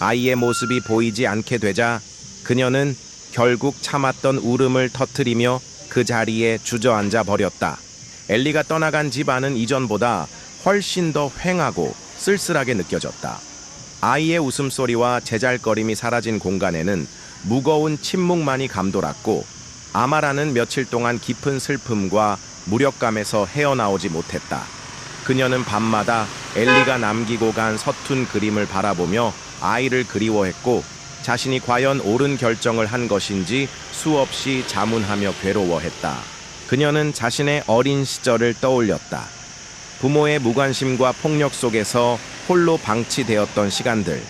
아이의 모습이 보이지 않게 되자 그녀는 결국 참았던 울음을 터뜨리며 그 자리에 주저앉아 버렸다. 엘리가 떠나간 집 안은 이전보다 훨씬 더 휑하고 쓸쓸하게 느껴졌다. 아이의 웃음소리와 제잘거림이 사라진 공간에는 무거운 침묵만이 감돌았고 아마라는 며칠 동안 깊은 슬픔과 무력감에서 헤어나오지 못했다. 그녀는 밤마다 엘리가 남기고 간 서툰 그림을 바라보며 아이를 그리워했고 자신이 과연 옳은 결정을 한 것인지 수없이 자문하며 괴로워했다. 그녀는 자신의 어린 시절을 떠올렸다. 부모의 무관심과 폭력 속에서 홀로 방치되었던 시간들.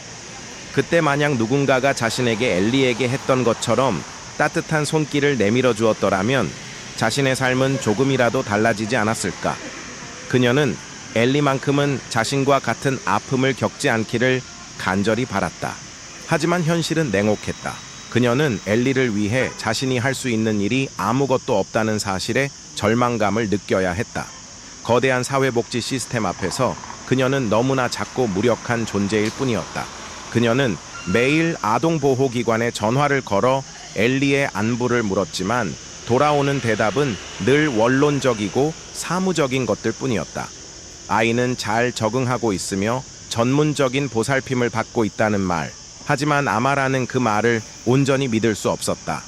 그때 만약 누군가가 자신에게 엘리에게 했던 것처럼 따뜻한 손길을 내밀어 주었더라면 자신의 삶은 조금이라도 달라지지 않았을까. 그녀는 엘리만큼은 자신과 같은 아픔을 겪지 않기를 간절히 바랐다. 하지만 현실은 냉혹했다. 그녀는 엘리를 위해 자신이 할 수 있는 일이 아무것도 없다는 사실에 절망감을 느껴야 했다. 거대한 사회복지 시스템 앞에서 그녀는 너무나 작고 무력한 존재일 뿐이었다. 그녀는 매일 아동보호기관에 전화를 걸어 엘리의 안부를 물었지만 돌아오는 대답은 늘 원론적이고 사무적인 것들 뿐이었다. 아이는 잘 적응하고 있으며 전문적인 보살핌을 받고 있다는 말. 하지만 아마라는 그 말을 온전히 믿을 수 없었다.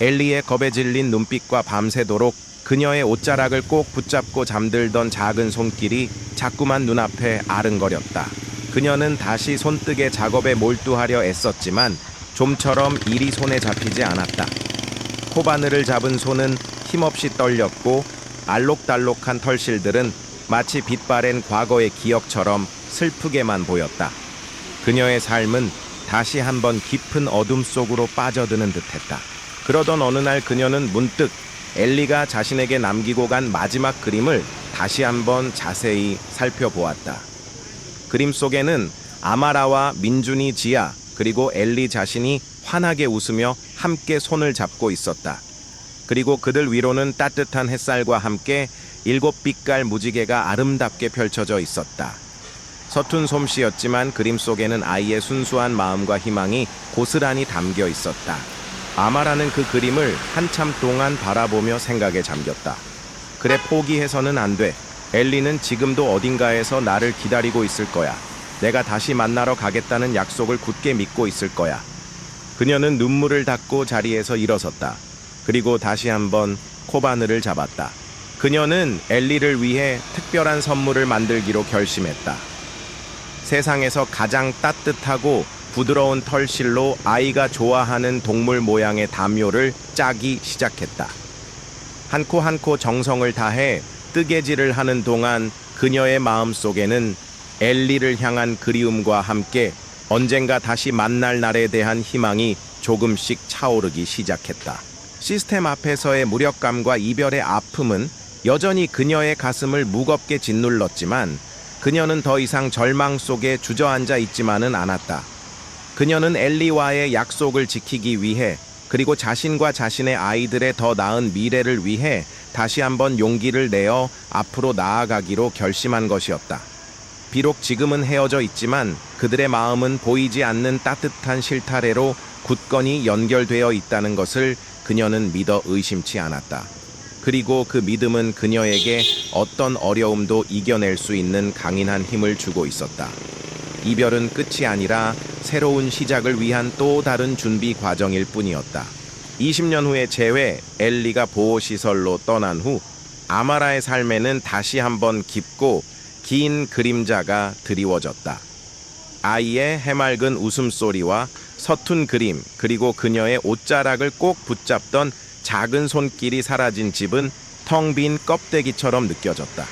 엘리의 겁에 질린 눈빛과 밤새도록 그녀의 옷자락을 꼭 붙잡고 잠들던 작은 손길이 자꾸만 눈앞에 아른거렸다. 그녀는 다시 손뜨개 작업에 몰두하려 애썼지만 좀처럼 일이 손에 잡히지 않았다. 코바늘을 잡은 손은 힘없이 떨렸고 알록달록한 털실들은 마치 빛바랜 과거의 기억처럼 슬프게만 보였다. 그녀의 삶은 다시 한번 깊은 어둠 속으로 빠져드는 듯했다. 그러던 어느 날 그녀는 문득 엘리가 자신에게 남기고 간 마지막 그림을 다시 한번 자세히 살펴보았다. 그림 속에는 아마라와 민준이 지아 그리고 엘리 자신이 환하게 웃으며 함께 손을 잡고 있었다. 그리고 그들 위로는 따뜻한 햇살과 함께 7빛깔 무지개가 아름답게 펼쳐져 있었다. 서툰 솜씨였지만 그림 속에는 아이의 순수한 마음과 희망이 고스란히 담겨 있었다. 아마라는 그 그림을 한참 동안 바라보며 생각에 잠겼다. 그래, 포기해서는 안 돼. 엘리는 지금도 어딘가에서 나를 기다리고 있을 거야. 내가 다시 만나러 가겠다는 약속을 굳게 믿고 있을 거야. 그녀는 눈물을 닦고 자리에서 일어섰다. 그리고 다시 한번 코바늘을 잡았다. 그녀는 엘리를 위해 특별한 선물을 만들기로 결심했다. 세상에서 가장 따뜻하고 부드러운 털실로 아이가 좋아하는 동물 모양의 담요를 짜기 시작했다. 한 코 한 코 정성을 다해 뜨개질을 하는 동안 그녀의 마음속에는 엘리를 향한 그리움과 함께 언젠가 다시 만날 날에 대한 희망이 조금씩 차오르기 시작했다. 시스템 앞에서의 무력감과 이별의 아픔은 여전히 그녀의 가슴을 무겁게 짓눌렀지만 그녀는 더 이상 절망 속에 주저앉아 있지만은 않았다. 그녀는 엘리와의 약속을 지키기 위해 그리고 자신과 자신의 아이들의 더 나은 미래를 위해 다시 한번 용기를 내어 앞으로 나아가기로 결심한 것이었다. 비록 지금은 헤어져 있지만 그들의 마음은 보이지 않는 따뜻한 실타래로 굳건히 연결되어 있다는 것을 그녀는 믿어 의심치 않았다. 그리고 그 믿음은 그녀에게 어떤 어려움도 이겨낼 수 있는 강인한 힘을 주고 있었다. 이별은 끝이 아니라 새로운 시작을 위한 또 다른 준비 과정일 뿐이었다. 20년 후의 재회, 엘리가 보호시설로 떠난 후 아마라의 삶에는 다시 한번 깊고 긴 그림자가 드리워졌다. 아이의 해맑은 웃음소리와 서툰 그림, 그리고 그녀의 옷자락을 꼭 붙잡던 작은 손길이 사라진 집은 텅 빈 껍데기처럼 느껴졌다.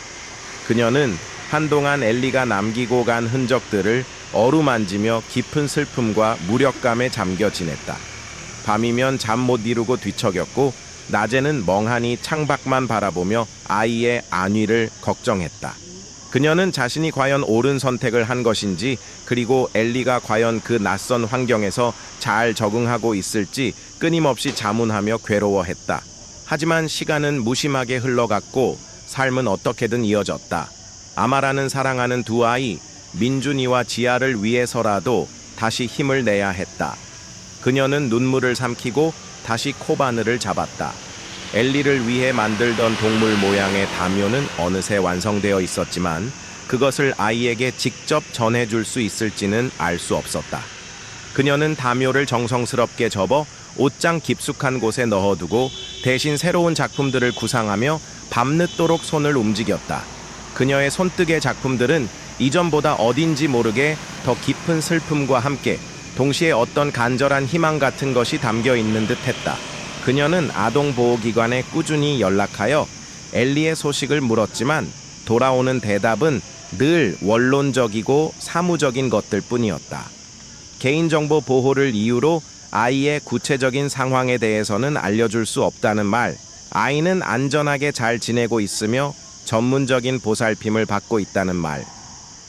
그녀는 한동안 엘리가 남기고 간 흔적들을 어루만지며 깊은 슬픔과 무력감에 잠겨 지냈다. 밤이면 잠 못 이루고 뒤척였고 낮에는 멍하니 창밖만 바라보며 아이의 안위를 걱정했다. 그녀는 자신이 과연 옳은 선택을 한 것인지, 그리고 엘리가 과연 그 낯선 환경에서 잘 적응하고 있을지 끊임없이 자문하며 괴로워했다. 하지만 시간은 무심하게 흘러갔고 삶은 어떻게든 이어졌다. 아마라는 사랑하는 두 아이, 민준이와 지아를 위해서라도 다시 힘을 내야 했다. 그녀는 눈물을 삼키고 다시 코바늘을 잡았다. 엘리를 위해 만들던 동물 모양의 담요는 어느새 완성되어 있었지만 그것을 아이에게 직접 전해줄 수 있을지는 알 수 없었다. 그녀는 담요를 정성스럽게 접어 옷장 깊숙한 곳에 넣어두고 대신 새로운 작품들을 구상하며 밤늦도록 손을 움직였다. 그녀의 손뜨개 작품들은 이전보다 어딘지 모르게 더 깊은 슬픔과 함께 동시에 어떤 간절한 희망 같은 것이 담겨 있는 듯했다. 그녀는 아동보호기관에 꾸준히 연락하여 엘리의 소식을 물었지만 돌아오는 대답은 늘 원론적이고 사무적인 것들 뿐이었다. 개인정보 보호를 이유로 아이의 구체적인 상황에 대해서는 알려줄 수 없다는 말, 아이는 안전하게 잘 지내고 있으며 전문적인 보살핌을 받고 있다는 말.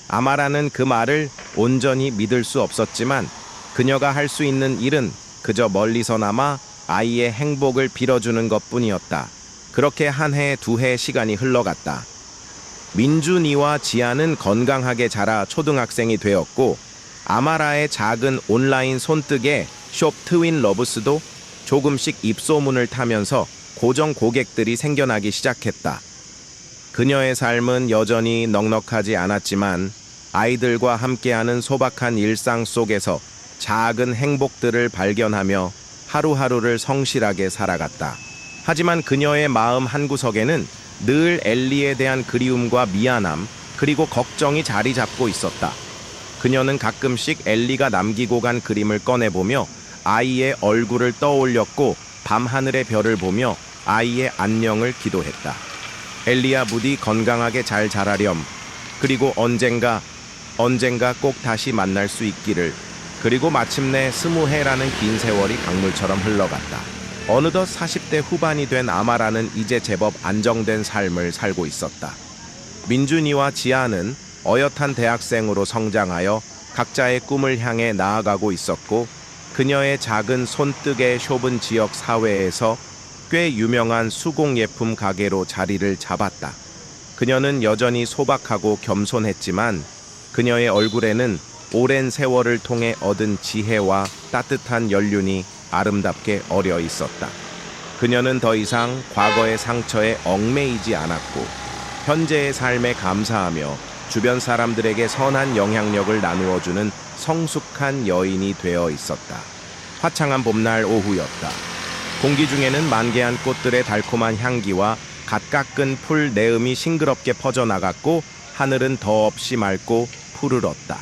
아마라는 그 말을 온전히 믿을 수 없었지만 그녀가 할 수 있는 일은 그저 멀리서나마 아이의 행복을 빌어주는 것뿐이었다. 그렇게 한 해, 두 해 시간이 흘러갔다. 민준이와 지아는 건강하게 자라 초등학생이 되었고 아마라의 작은 온라인 손뜨개 숍 트윈 러브스도 조금씩 입소문을 타면서 고정 고객들이 생겨나기 시작했다. 그녀의 삶은 여전히 넉넉하지 않았지만 아이들과 함께하는 소박한 일상 속에서 작은 행복들을 발견하며 하루하루를 성실하게 살아갔다. 하지만 그녀의 마음 한구석에는 늘 엘리에 대한 그리움과 미안함, 그리고 걱정이 자리 잡고 있었다. 그녀는 가끔씩 엘리가 남기고 간 그림을 꺼내보며 아이의 얼굴을 떠올렸고 밤하늘의 별을 보며 아이의 안녕을 기도했다. 엘리야 부디 건강하게 잘 자라렴. 그리고 언젠가 꼭 다시 만날 수 있기를. 그리고 마침내 20해라는 긴 세월이 강물처럼 흘러갔다. 어느덧 40대 후반이 된 아마라는 이제 제법 안정된 삶을 살고 있었다. 민준이와 지아는 어엿한 대학생으로 성장하여 각자의 꿈을 향해 나아가고 있었고 그녀의 작은 손뜨개 숍은 지역 사회에서 꽤 유명한 수공예품 가게로 자리를 잡았다. 그녀는 여전히 소박하고 겸손했지만 그녀의 얼굴에는 오랜 세월을 통해 얻은 지혜와 따뜻한 연륜이 아름답게 어려 있었다. 그녀는 더 이상 과거의 상처에 얽매이지 않았고 현재의 삶에 감사하며 주변 사람들에게 선한 영향력을 나누어주는 성숙한 여인이 되어 있었다. 화창한 봄날 오후였다. 공기 중에는 만개한 꽃들의 달콤한 향기와 갓 깎은 풀 내음이 싱그럽게 퍼져나갔고 하늘은 더없이 맑고 푸르렀다.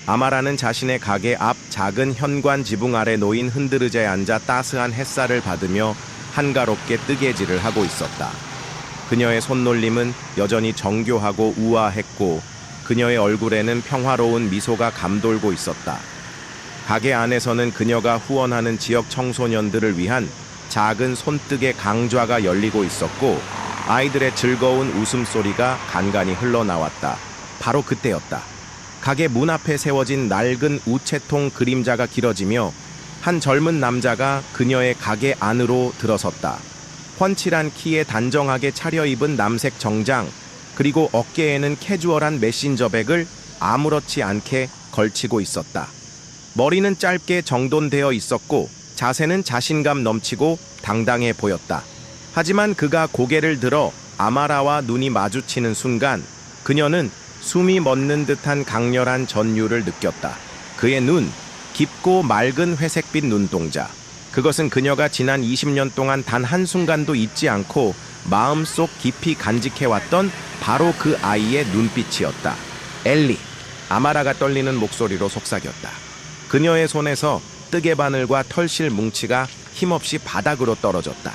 아마라는 자신의 가게 앞 작은 현관 지붕 아래 놓인 흔들의자에 앉아 따스한 햇살을 받으며 한가롭게 뜨개질을 하고 있었다. 그녀의 손놀림은 여전히 정교하고 우아했고 그녀의 얼굴에는 평화로운 미소가 감돌고 있었다. 가게 안에서는 그녀가 후원하는 지역 청소년들을 위한 작은 손뜨개 강좌가 열리고 있었고 아이들의 즐거운 웃음소리가 간간히 흘러나왔다. 바로 그때였다. 가게 문 앞에 세워진 낡은 우체통 그림자가 길어지며 한 젊은 남자가 그녀의 가게 안으로 들어섰다. 훤칠한 키에 단정하게 차려입은 남색 정장, 그리고 어깨에는 캐주얼한 메신저백을 아무렇지 않게 걸치고 있었다. 머리는 짧게 정돈되어 있었고 자세는 자신감 넘치고 당당해 보였다. 하지만 그가 고개를 들어 아마라와 눈이 마주치는 순간 그녀는 숨이 멎는 듯한 강렬한 전율을 느꼈다. 그의 눈, 깊고 맑은 회색빛 눈동자. 그것은 그녀가 지난 20년 동안 단 한순간도 잊지 않고 마음속 깊이 간직해왔던 바로 그 아이의 눈빛이었다. 엘리, 아마라가 떨리는 목소리로 속삭였다. 그녀의 손에서 뜨개 바늘과 털실 뭉치가 힘없이 바닥으로 떨어졌다.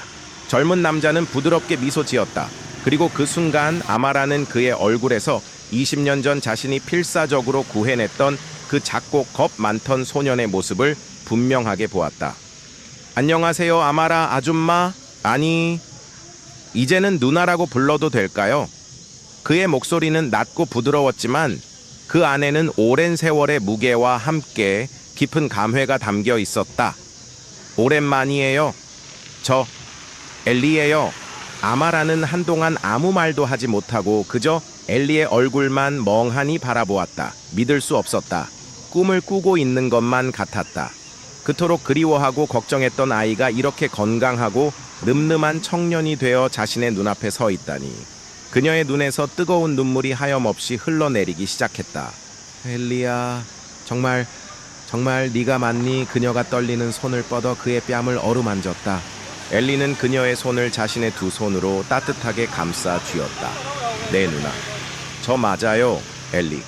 젊은 남자는 부드럽게 미소 지었다. 그리고 그 순간 아마라는 그의 얼굴에서 20년 전 자신이 필사적으로 구해냈던 그 작고 겁 많던 소년의 모습을 분명하게 보았다. 안녕하세요, 아마라 아줌마. 아니, 이제는 누나라고 불러도 될까요? 그의 목소리는 낮고 부드러웠지만 그 안에는 오랜 세월의 무게와 함께 깊은 감회가 담겨 있었다. 오랜만이에요. 저 엘리예요. 아마라는 한동안 아무 말도 하지 못하고 그저 엘리의 얼굴만 멍하니 바라보았다. 믿을 수 없었다. 꿈을 꾸고 있는 것만 같았다. 그토록 그리워하고 걱정했던 아이가 이렇게 건강하고 늠름한 청년이 되어 자신의 눈앞에 서 있다니. 그녀의 눈에서 뜨거운 눈물이 하염없이 흘러내리기 시작했다. 엘리야, 정말 네가 맞니? 그녀가 떨리는 손을 뻗어 그의 뺨을 어루만졌다. 엘리는 그녀의 손을 자신의 두 손으로 따뜻하게 감싸 쥐었다. 네, 누나. 저 맞아요, 엘리.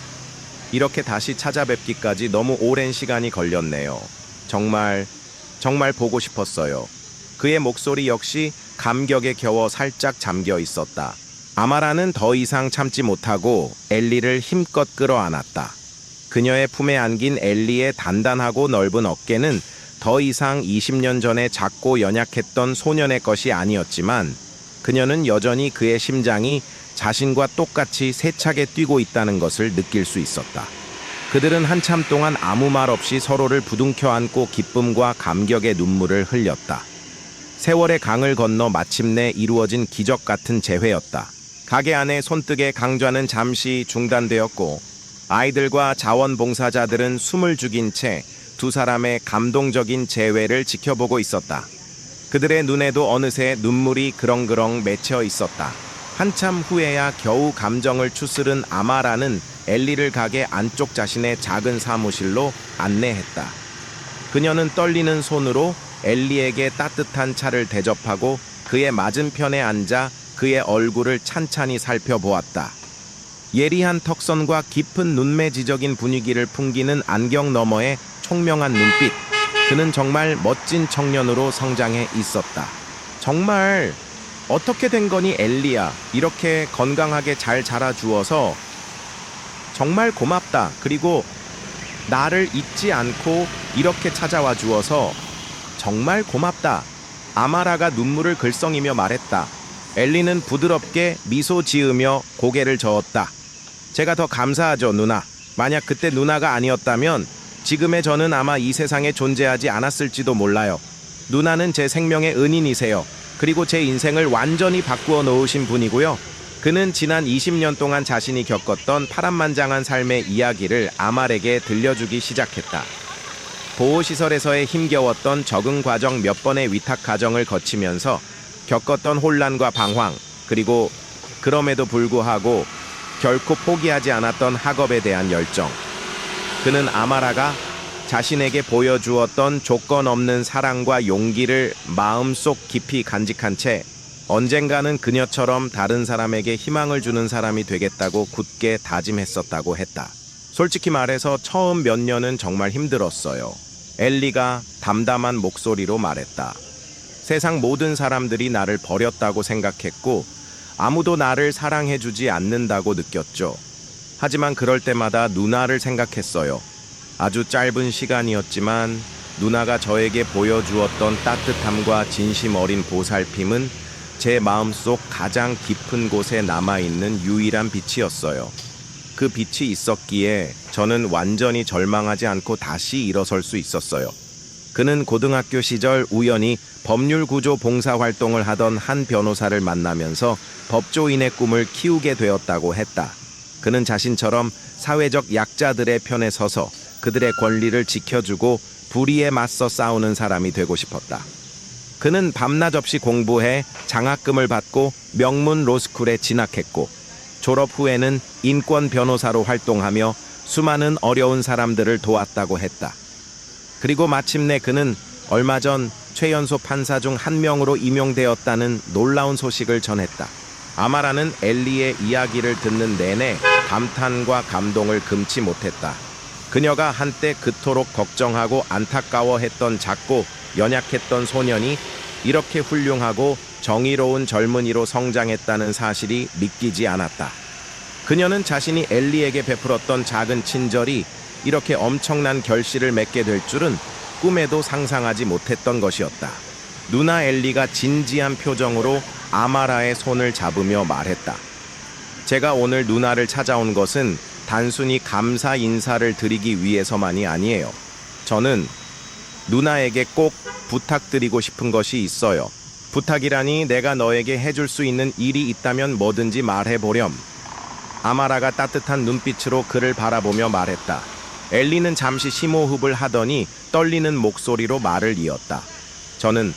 이렇게 다시 찾아뵙기까지 너무 오랜 시간이 걸렸네요. 정말 보고 싶었어요. 그의 목소리 역시 감격에 겨워 살짝 잠겨 있었다. 아마라는 더 이상 참지 못하고 엘리를 힘껏 끌어안았다. 그녀의 품에 안긴 엘리의 단단하고 넓은 어깨는 더 이상 20년 전에 작고 연약했던 소년의 것이 아니었지만 그녀는 여전히 그의 심장이 자신과 똑같이 세차게 뛰고 있다는 것을 느낄 수 있었다. 그들은 한참 동안 아무 말 없이 서로를 부둥켜 안고 기쁨과 감격의 눈물을 흘렸다. 세월의 강을 건너 마침내 이루어진 기적 같은 재회였다. 가게 안의 손뜨개 강좌는 잠시 중단되었고 아이들과 자원봉사자들은 숨을 죽인 채 두 사람의 감동적인 재회를 지켜보고 있었다. 그들의 눈에도 어느새 눈물이 그렁그렁 맺혀 있었다. 한참 후에야 겨우 감정을 추스른 아마라는 엘리를 가게 안쪽 자신의 작은 사무실로 안내했다. 그녀는 떨리는 손으로 엘리에게 따뜻한 차를 대접하고 그의 맞은편에 앉아 그의 얼굴을 찬찬히 살펴보았다. 예리한 턱선과 깊은 눈매지적인 분위기를 풍기는 안경 너머의 총명한 눈빛. 그는 정말 멋진 청년으로 성장해 있었다. 정말 어떻게 된 거니 엘리야. 이렇게 건강하게 잘 자라주어서 정말 고맙다. 그리고 나를 잊지 않고 이렇게 찾아와 주어서 정말 고맙다. 아마라가 눈물을 글썽이며 말했다. 엘리는 부드럽게 미소 지으며 고개를 저었다. 제가 더 감사하죠, 누나. 만약 그때 누나가 아니었다면 지금의 저는 아마 이 세상에 존재하지 않았을지도 몰라요. 누나는 제 생명의 은인이세요. 그리고 제 인생을 완전히 바꾸어 놓으신 분이고요. 그는 지난 20년 동안 자신이 겪었던 파란만장한 삶의 이야기를 아말에게 들려주기 시작했다. 보호시설에서의 힘겨웠던 적응 과정 몇 번의 위탁 과정을 거치면서 겪었던 혼란과 방황, 그리고 그럼에도 불구하고 결코 포기하지 않았던 학업에 대한 열정. 그는 아마라가 자신에게 보여주었던 조건 없는 사랑과 용기를 마음속 깊이 간직한 채 언젠가는 그녀처럼 다른 사람에게 희망을 주는 사람이 되겠다고 굳게 다짐했었다고 했다. 솔직히 말해서 처음 몇 년은 정말 힘들었어요. 엘리가 담담한 목소리로 말했다. 세상 모든 사람들이 나를 버렸다고 생각했고 아무도 나를 사랑해주지 않는다고 느꼈죠. 하지만 그럴 때마다 누나를 생각했어요. 아주 짧은 시간이었지만 누나가 저에게 보여주었던 따뜻함과 진심 어린 보살핌은 제 마음속 가장 깊은 곳에 남아있는 유일한 빛이었어요. 그 빛이 있었기에 저는 완전히 절망하지 않고 다시 일어설 수 있었어요. 그는 고등학교 시절 우연히 법률구조 봉사활동을 하던 한 변호사를 만나면서 법조인의 꿈을 키우게 되었다고 했다. 그는 자신처럼 사회적 약자들의 편에 서서 그들의 권리를 지켜주고 불의에 맞서 싸우는 사람이 되고 싶었다. 그는 밤낮 없이 공부해 장학금을 받고 명문 로스쿨에 진학했고 졸업 후에는 인권 변호사로 활동하며 수많은 어려운 사람들을 도왔다고 했다. 그리고 마침내 그는 얼마 전 최연소 판사 중 한 명으로 임용되었다는 놀라운 소식을 전했다. 아마라는 엘리의 이야기를 듣는 내내 감탄과 감동을 금치 못했다. 그녀가 한때 그토록 걱정하고 안타까워했던 작고 연약했던 소년이 이렇게 훌륭하고 정의로운 젊은이로 성장했다는 사실이 믿기지 않았다. 그녀는 자신이 엘리에게 베풀었던 작은 친절이 이렇게 엄청난 결실을 맺게 될 줄은 꿈에도 상상하지 못했던 것이었다. 누나 엘리가 진지한 표정으로 아마라의 손을 잡으며 말했다. 제가 오늘 누나를 찾아온 것은 단순히 감사 인사를 드리기 위해서만이 아니에요. 저는 누나에게 꼭 부탁드리고 싶은 것이 있어요. 부탁이라니 내가 너에게 해줄 수 있는 일이 있다면 뭐든지 말해보렴. 아마라가 따뜻한 눈빛으로 그를 바라보며 말했다. 엘리는 잠시 심호흡을 하더니 떨리는 목소리로 말을 이었다. 저는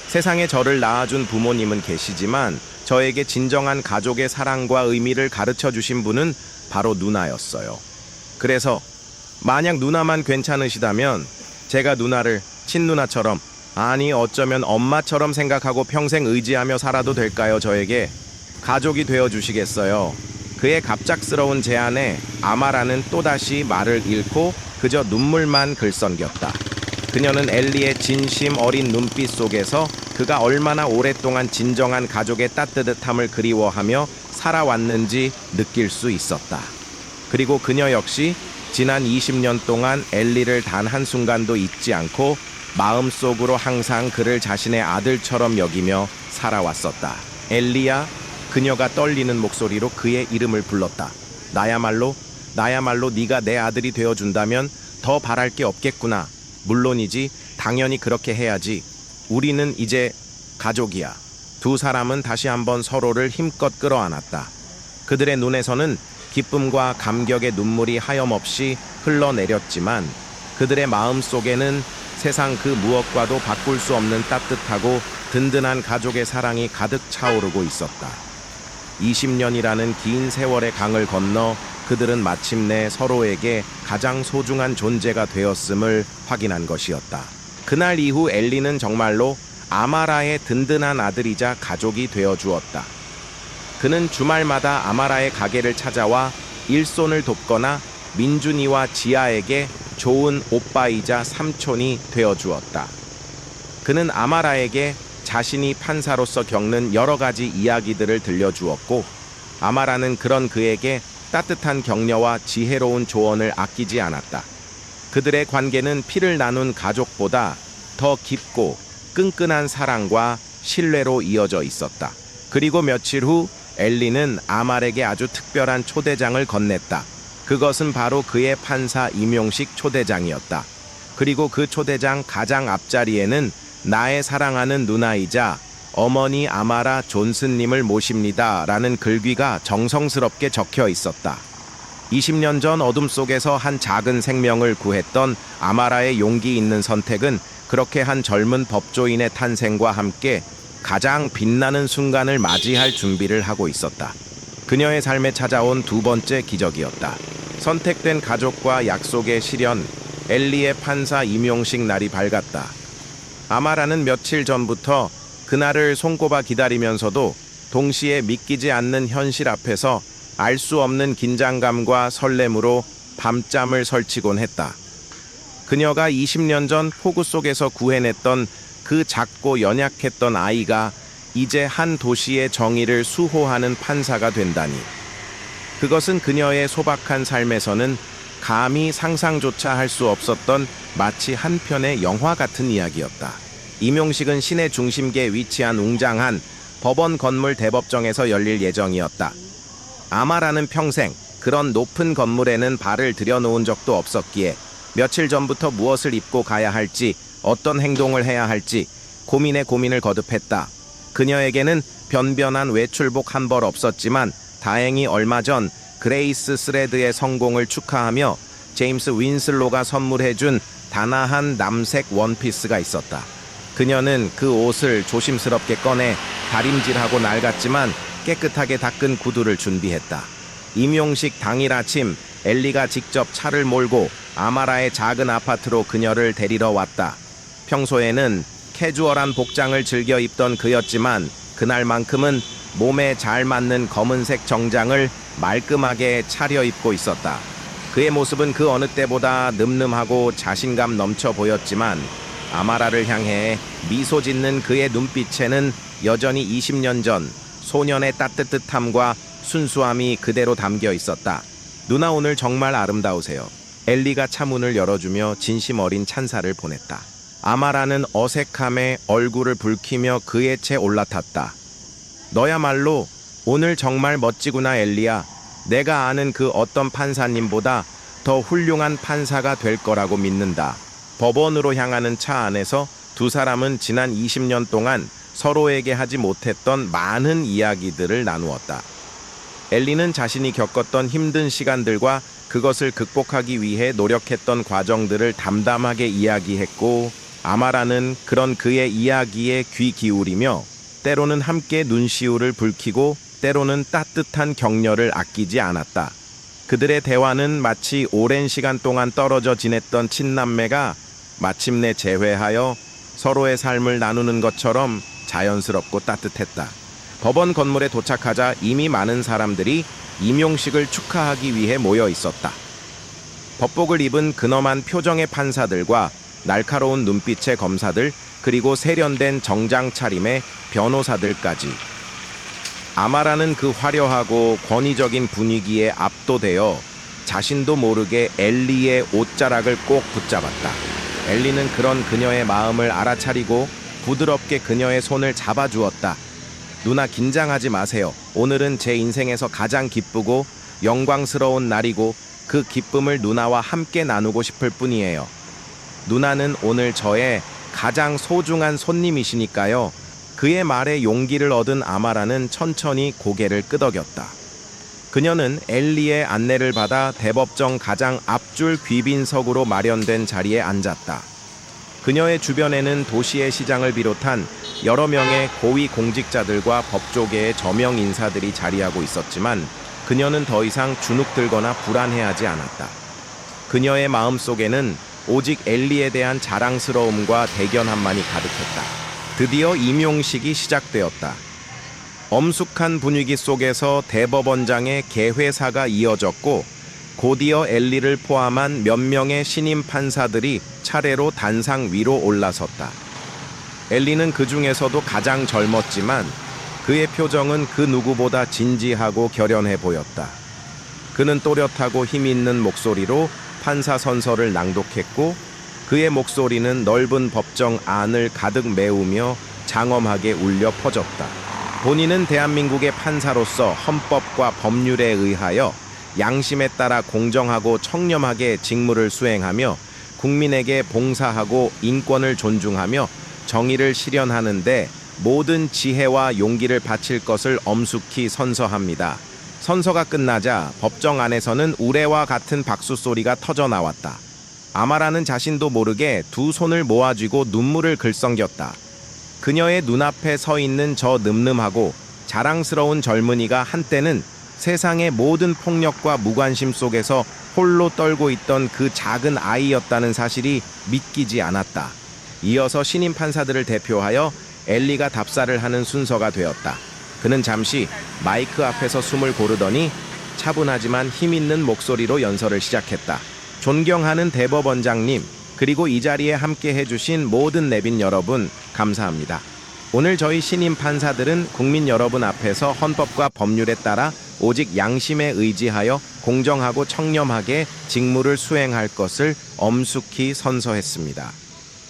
세상에 저를 낳아준 부모님은 계시지만 저에게 진정한 가족의 사랑과 의미를 가르쳐 주신 분은 바로 누나였어요. 그래서 만약 누나만 괜찮으시다면 제가 누나를 친누나처럼, 아니 어쩌면 엄마처럼 생각하고 평생 의지하며 살아도 될까요? 저에게 가족이 되어 주시겠어요? 그의 갑작스러운 제안에 아마라는 또다시 말을 잃고 그저 눈물만 글썽겼다. 그녀는 엘리의 진심 어린 눈빛 속에서 그가 얼마나 오랫동안 진정한 가족의 따뜻함을 그리워하며 살아왔는지 느낄 수 있었다. 그리고 그녀 역시 지난 20년 동안 엘리를 단 한순간도 잊지 않고 마음속으로 항상 그를 자신의 아들처럼 여기며 살아왔었다. 엘리야, 그녀가 떨리는 목소리로 그의 이름을 불렀다. 나야말로 네가 내 아들이 되어준다면 더 바랄 게 없겠구나. 물론이지, 당연히 그렇게 해야지. 우리는 이제 가족이야. 두 사람은 다시 한번 서로를 힘껏 끌어안았다. 그들의 눈에서는 기쁨과 감격의 눈물이 하염없이 흘러내렸지만 그들의 마음 속에는 세상 그 무엇과도 바꿀 수 없는 따뜻하고 든든한 가족의 사랑이 가득 차오르고 있었다. 20년이라는 긴 세월의 강을 건너 그들은 마침내 서로에게 가장 소중한 존재가 되었음을 확인한 것이었다. 그날 이후 엘리는 정말로 아마라의 든든한 아들이자 가족이 되어 주었다. 그는 주말마다 아마라의 가게를 찾아와 일손을 돕거나 민준이와 지아에게 좋은 오빠이자 삼촌이 되어 주었다. 그는 아마라에게 자신이 판사로서 겪는 여러 가지 이야기들을 들려주었고 아마라는 그런 그에게 따뜻한 격려와 지혜로운 조언을 아끼지 않았다. 그들의 관계는 피를 나눈 가족보다 더 깊고 끈끈한 사랑과 신뢰로 이어져 있었다. 그리고 며칠 후 엘리는 아말에게 아주 특별한 초대장을 건넸다. 그것은 바로 그의 판사 임용식 초대장이었다. 그리고 그 초대장 가장 앞자리에는 나의 사랑하는 누나이자 어머니 아마라 존슨님을 모십니다 라는 글귀가 정성스럽게 적혀 있었다. 20년 전 어둠 속에서 한 작은 생명을 구했던 아마라의 용기 있는 선택은 그렇게 한 젊은 법조인의 탄생과 함께 가장 빛나는 순간을 맞이할 준비를 하고 있었다. 그녀의 삶에 찾아온 두 번째 기적이었다. 선택된 가족과 약속의 실현, 엘리의 판사 임용식 날이 밝았다. 아마라는 며칠 전부터 그날을 손꼽아 기다리면서도 동시에 믿기지 않는 현실 앞에서 알 수 없는 긴장감과 설렘으로 밤잠을 설치곤 했다. 그녀가 20년 전 폭우 속에서 구해냈던 그 작고 연약했던 아이가 이제 한 도시의 정의를 수호하는 판사가 된다니. 그것은 그녀의 소박한 삶에서는 감히 상상조차 할 수 없었던 마치 한 편의 영화 같은 이야기였다. 임용식은 시내 중심계에 위치한 웅장한 법원 건물 대법정에서 열릴 예정이었다. 아마라는 평생 그런 높은 건물에는 발을 들여놓은 적도 없었기에 며칠 전부터 무엇을 입고 가야 할지, 어떤 행동을 해야 할지 고민에 고민을 거듭했다. 그녀에게는 변변한 외출복 한 벌 없었지만 다행히 얼마 전 그레이스 스레드의 성공을 축하하며 제임스 윈슬로가 선물해준 단아한 남색 원피스가 있었다. 그녀는 그 옷을 조심스럽게 꺼내 다림질하고 낡았지만 깨끗하게 닦은 구두를 준비했다. 임용식 당일 아침 엘리가 직접 차를 몰고 아마라의 작은 아파트로 그녀를 데리러 왔다. 평소에는 캐주얼한 복장을 즐겨 입던 그였지만 그날만큼은 몸에 잘 맞는 검은색 정장을 말끔하게 차려입고 있었다. 그의 모습은 그 어느 때보다 늠름하고 자신감 넘쳐 보였지만 아마라를 향해 미소 짓는 그의 눈빛에는 여전히 20년 전 소년의 따뜻함과 순수함이 그대로 담겨 있었다. 누나, 오늘 정말 아름다우세요. 엘리가 차문을 열어주며 진심 어린 찬사를 보냈다. 아마라는 어색함에 얼굴을 붉히며 그의 채 올라탔다. 너야말로 오늘 정말 멋지구나, 엘리야. 내가 아는 그 어떤 판사님보다 더 훌륭한 판사가 될 거라고 믿는다. 법원으로 향하는 차 안에서 두 사람은 지난 20년 동안 서로에게 하지 못했던 많은 이야기들을 나누었다. 엘리는 자신이 겪었던 힘든 시간들과 그것을 극복하기 위해 노력했던 과정들을 담담하게 이야기했고, 아마라는 그런 그의 이야기에 귀 기울이며 때로는 함께 눈시울을 붉히고 때로는 따뜻한 격려를 아끼지 않았다. 그들의 대화는 마치 오랜 시간 동안 떨어져 지냈던 친남매가 마침내 재회하여 서로의 삶을 나누는 것처럼 자연스럽고 따뜻했다. 법원 건물에 도착하자 이미 많은 사람들이 임용식을 축하하기 위해 모여 있었다. 법복을 입은 근엄한 표정의 판사들과 날카로운 눈빛의 검사들, 그리고 세련된 정장 차림의 변호사들까지. 아마라는 그 화려하고 권위적인 분위기에 압도되어 자신도 모르게 엘리의 옷자락을 꼭 붙잡았다. 엘리는 그런 그녀의 마음을 알아차리고 부드럽게 그녀의 손을 잡아주었다. 누나, 긴장하지 마세요. 오늘은 제 인생에서 가장 기쁘고 영광스러운 날이고 그 기쁨을 누나와 함께 나누고 싶을 뿐이에요. 누나는 오늘 저의 가장 소중한 손님이시니까요. 그의 말에 용기를 얻은 아마라는 천천히 고개를 끄덕였다. 그녀는 엘리의 안내를 받아 대법정 가장 앞줄 귀빈석으로 마련된 자리에 앉았다. 그녀의 주변에는 도시의 시장을 비롯한 여러 명의 고위 공직자들과 법조계의 저명 인사들이 자리하고 있었지만 그녀는 더 이상 주눅들거나 불안해하지 않았다. 그녀의 마음속에는 오직 엘리에 대한 자랑스러움과 대견함만이 가득했다. 드디어 임용식이 시작되었다. 엄숙한 분위기 속에서 대법원장의 개회사가 이어졌고 곧이어 엘리를 포함한 몇 명의 신임 판사들이 차례로 단상 위로 올라섰다. 엘리는 그 중에서도 가장 젊었지만 그의 표정은 그 누구보다 진지하고 결연해 보였다. 그는 또렷하고 힘있는 목소리로 판사 선서를 낭독했고 그의 목소리는 넓은 법정 안을 가득 메우며 장엄하게 울려 퍼졌다. 본인은 대한민국의 판사로서 헌법과 법률에 의하여 양심에 따라 공정하고 청렴하게 직무를 수행하며 국민에게 봉사하고 인권을 존중하며 정의를 실현하는데 모든 지혜와 용기를 바칠 것을 엄숙히 선서합니다. 선서가 끝나자 법정 안에서는 우레와 같은 박수 소리가 터져 나왔다. 아마라는 자신도 모르게 두 손을 모아쥐고 눈물을 글썽겼다. 그녀의 눈앞에 서 있는 저 늠름하고 자랑스러운 젊은이가 한때는 세상의 모든 폭력과 무관심 속에서 홀로 떨고 있던 그 작은 아이였다는 사실이 믿기지 않았다. 이어서 신임 판사들을 대표하여 엘리가 답사를 하는 순서가 되었다. 그는 잠시 마이크 앞에서 숨을 고르더니 차분하지만 힘있는 목소리로 연설을 시작했다. 존경하는 대법원장님, 그리고 이 자리에 함께 해주신 모든 내빈 여러분, 감사합니다. 오늘 저희 신임 판사들은 국민 여러분 앞에서 헌법과 법률에 따라 오직 양심에 의지하여 공정하고 청렴하게 직무를 수행할 것을 엄숙히 선서했습니다.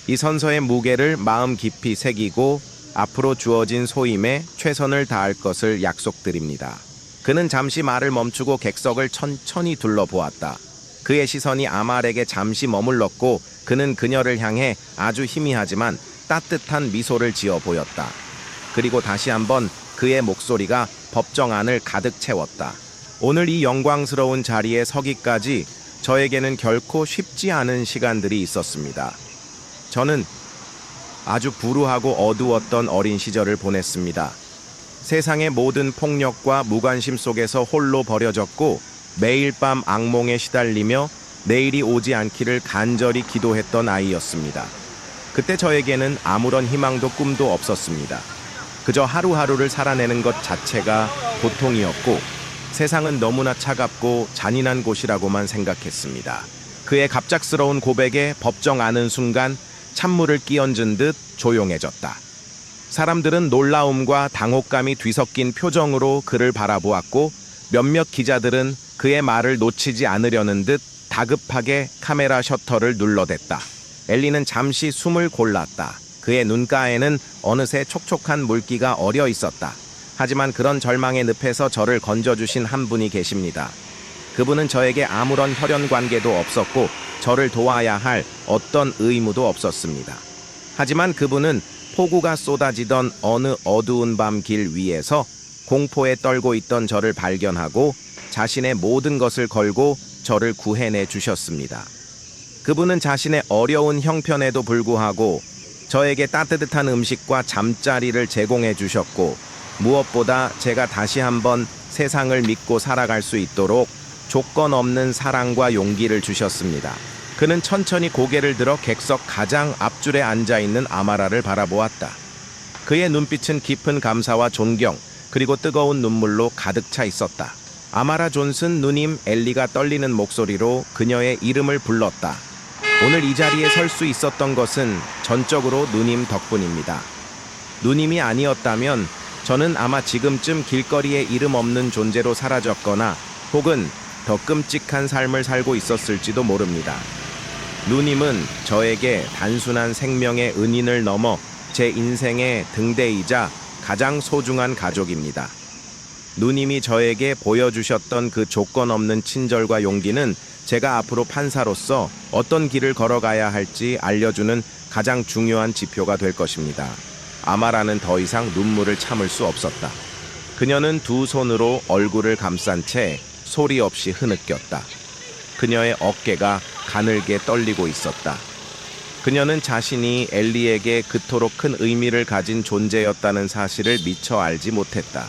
이 선서의 무게를 마음 깊이 새기고 앞으로 주어진 소임에 최선을 다할 것을 약속드립니다. 그는 잠시 말을 멈추고 객석을 천천히 둘러보았다. 그의 시선이 아말에게 잠시 머물렀고 그는 그녀를 향해 아주 희미하지만 따뜻한 미소를 지어 보였다. 그리고 다시 한번 그의 목소리가 법정 안을 가득 채웠다. 오늘 이 영광스러운 자리에 서기까지 저에게는 결코 쉽지 않은 시간들이 있었습니다. 저는 아주 불우하고 어두웠던 어린 시절을 보냈습니다. 세상의 모든 폭력과 무관심 속에서 홀로 버려졌고 매일 밤 악몽에 시달리며 내일이 오지 않기를 간절히 기도했던 아이였습니다. 그때 저에게는 아무런 희망도 꿈도 없었습니다. 그저 하루하루를 살아내는 것 자체가 고통이었고 세상은 너무나 차갑고 잔인한 곳이라고만 생각했습니다. 그의 갑작스러운 고백에 법정 안은 순간 찬물을 끼얹은 듯 조용해졌다. 사람들은 놀라움과 당혹감이 뒤섞인 표정으로 그를 바라보았고 몇몇 기자들은 그의 말을 놓치지 않으려는 듯 다급하게 카메라 셔터를 눌러댔다. 엘리는 잠시 숨을 골랐다. 그의 눈가에는 어느새 촉촉한 물기가 어려 있었다. 하지만 그런 절망의 늪에서 저를 건져주신 한 분이 계십니다. 그분은 저에게 아무런 혈연 관계도 없었고 저를 도와야 할 어떤 의무도 없었습니다. 하지만 그분은 폭우가 쏟아지던 어느 어두운 밤 길 위에서 공포에 떨고 있던 저를 발견하고 자신의 모든 것을 걸고 저를 구해내 주셨습니다. 그분은 자신의 어려운 형편에도 불구하고 저에게 따뜻한 음식과 잠자리를 제공해 주셨고 무엇보다 제가 다시 한번 세상을 믿고 살아갈 수 있도록 조건 없는 사랑과 용기를 주셨습니다. 그는 천천히 고개를 들어 객석 가장 앞줄에 앉아있는 아마라를 바라보았다. 그의 눈빛은 깊은 감사와 존경 그리고 뜨거운 눈물로 가득 차 있었다. 아마라 존슨 누님. 엘리가 떨리는 목소리로 그녀의 이름을 불렀다. 오늘 이 자리에 설 수 있었던 것은 전적으로 누님 덕분입니다. 누님이 아니었다면 저는 아마 지금쯤 길거리에 이름 없는 존재로 사라졌거나 혹은 더 끔찍한 삶을 살고 있었을지도 모릅니다. 누님은 저에게 단순한 생명의 은인을 넘어 제 인생의 등대이자 가장 소중한 가족입니다. 누님이 저에게 보여주셨던 그 조건 없는 친절과 용기는 제가 앞으로 판사로서 어떤 길을 걸어가야 할지 알려주는 가장 중요한 지표가 될 것입니다. 아마라는 더 이상 눈물을 참을 수 없었다. 그녀는 두 손으로 얼굴을 감싼 채 소리 없이 흐느꼈다. 그녀의 어깨가 가늘게 떨리고 있었다. 그녀는 자신이 엘리에게 그토록 큰 의미를 가진 존재였다는 사실을 미처 알지 못했다.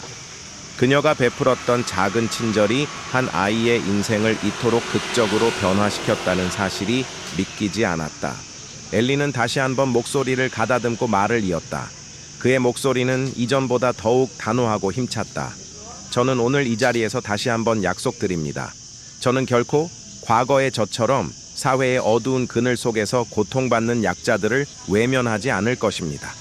그녀가 베풀었던 작은 친절이 한 아이의 인생을 이토록 극적으로 변화시켰다는 사실이 믿기지 않았다. 엘리는 다시 한번 목소리를 가다듬고 말을 이었다. 그의 목소리는 이전보다 더욱 단호하고 힘찼다. 저는 오늘 이 자리에서 다시 한번 약속드립니다. 저는 결코 과거의 저처럼 사회의 어두운 그늘 속에서 고통받는 약자들을 외면하지 않을 것입니다.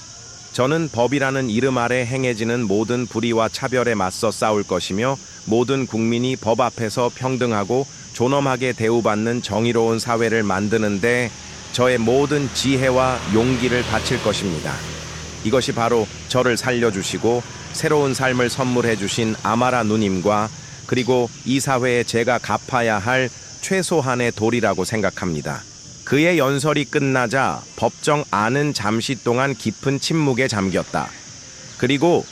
저는 법이라는 이름 아래 행해지는 모든 불의와 차별에 맞서 싸울 것이며 모든 국민이 법 앞에서 평등하고 존엄하게 대우받는 정의로운 사회를 만드는데 저의 모든 지혜와 용기를 바칠 것입니다. 이것이 바로 저를 살려주시고 새로운 삶을 선물해 주신 아마라 누님과 그리고 이 사회에 제가 갚아야 할 최소한의 도리라고 생각합니다. 그의 연설이 끝나자 법정 안은 잠시 동안 깊은 침묵에 잠겼다. 그리고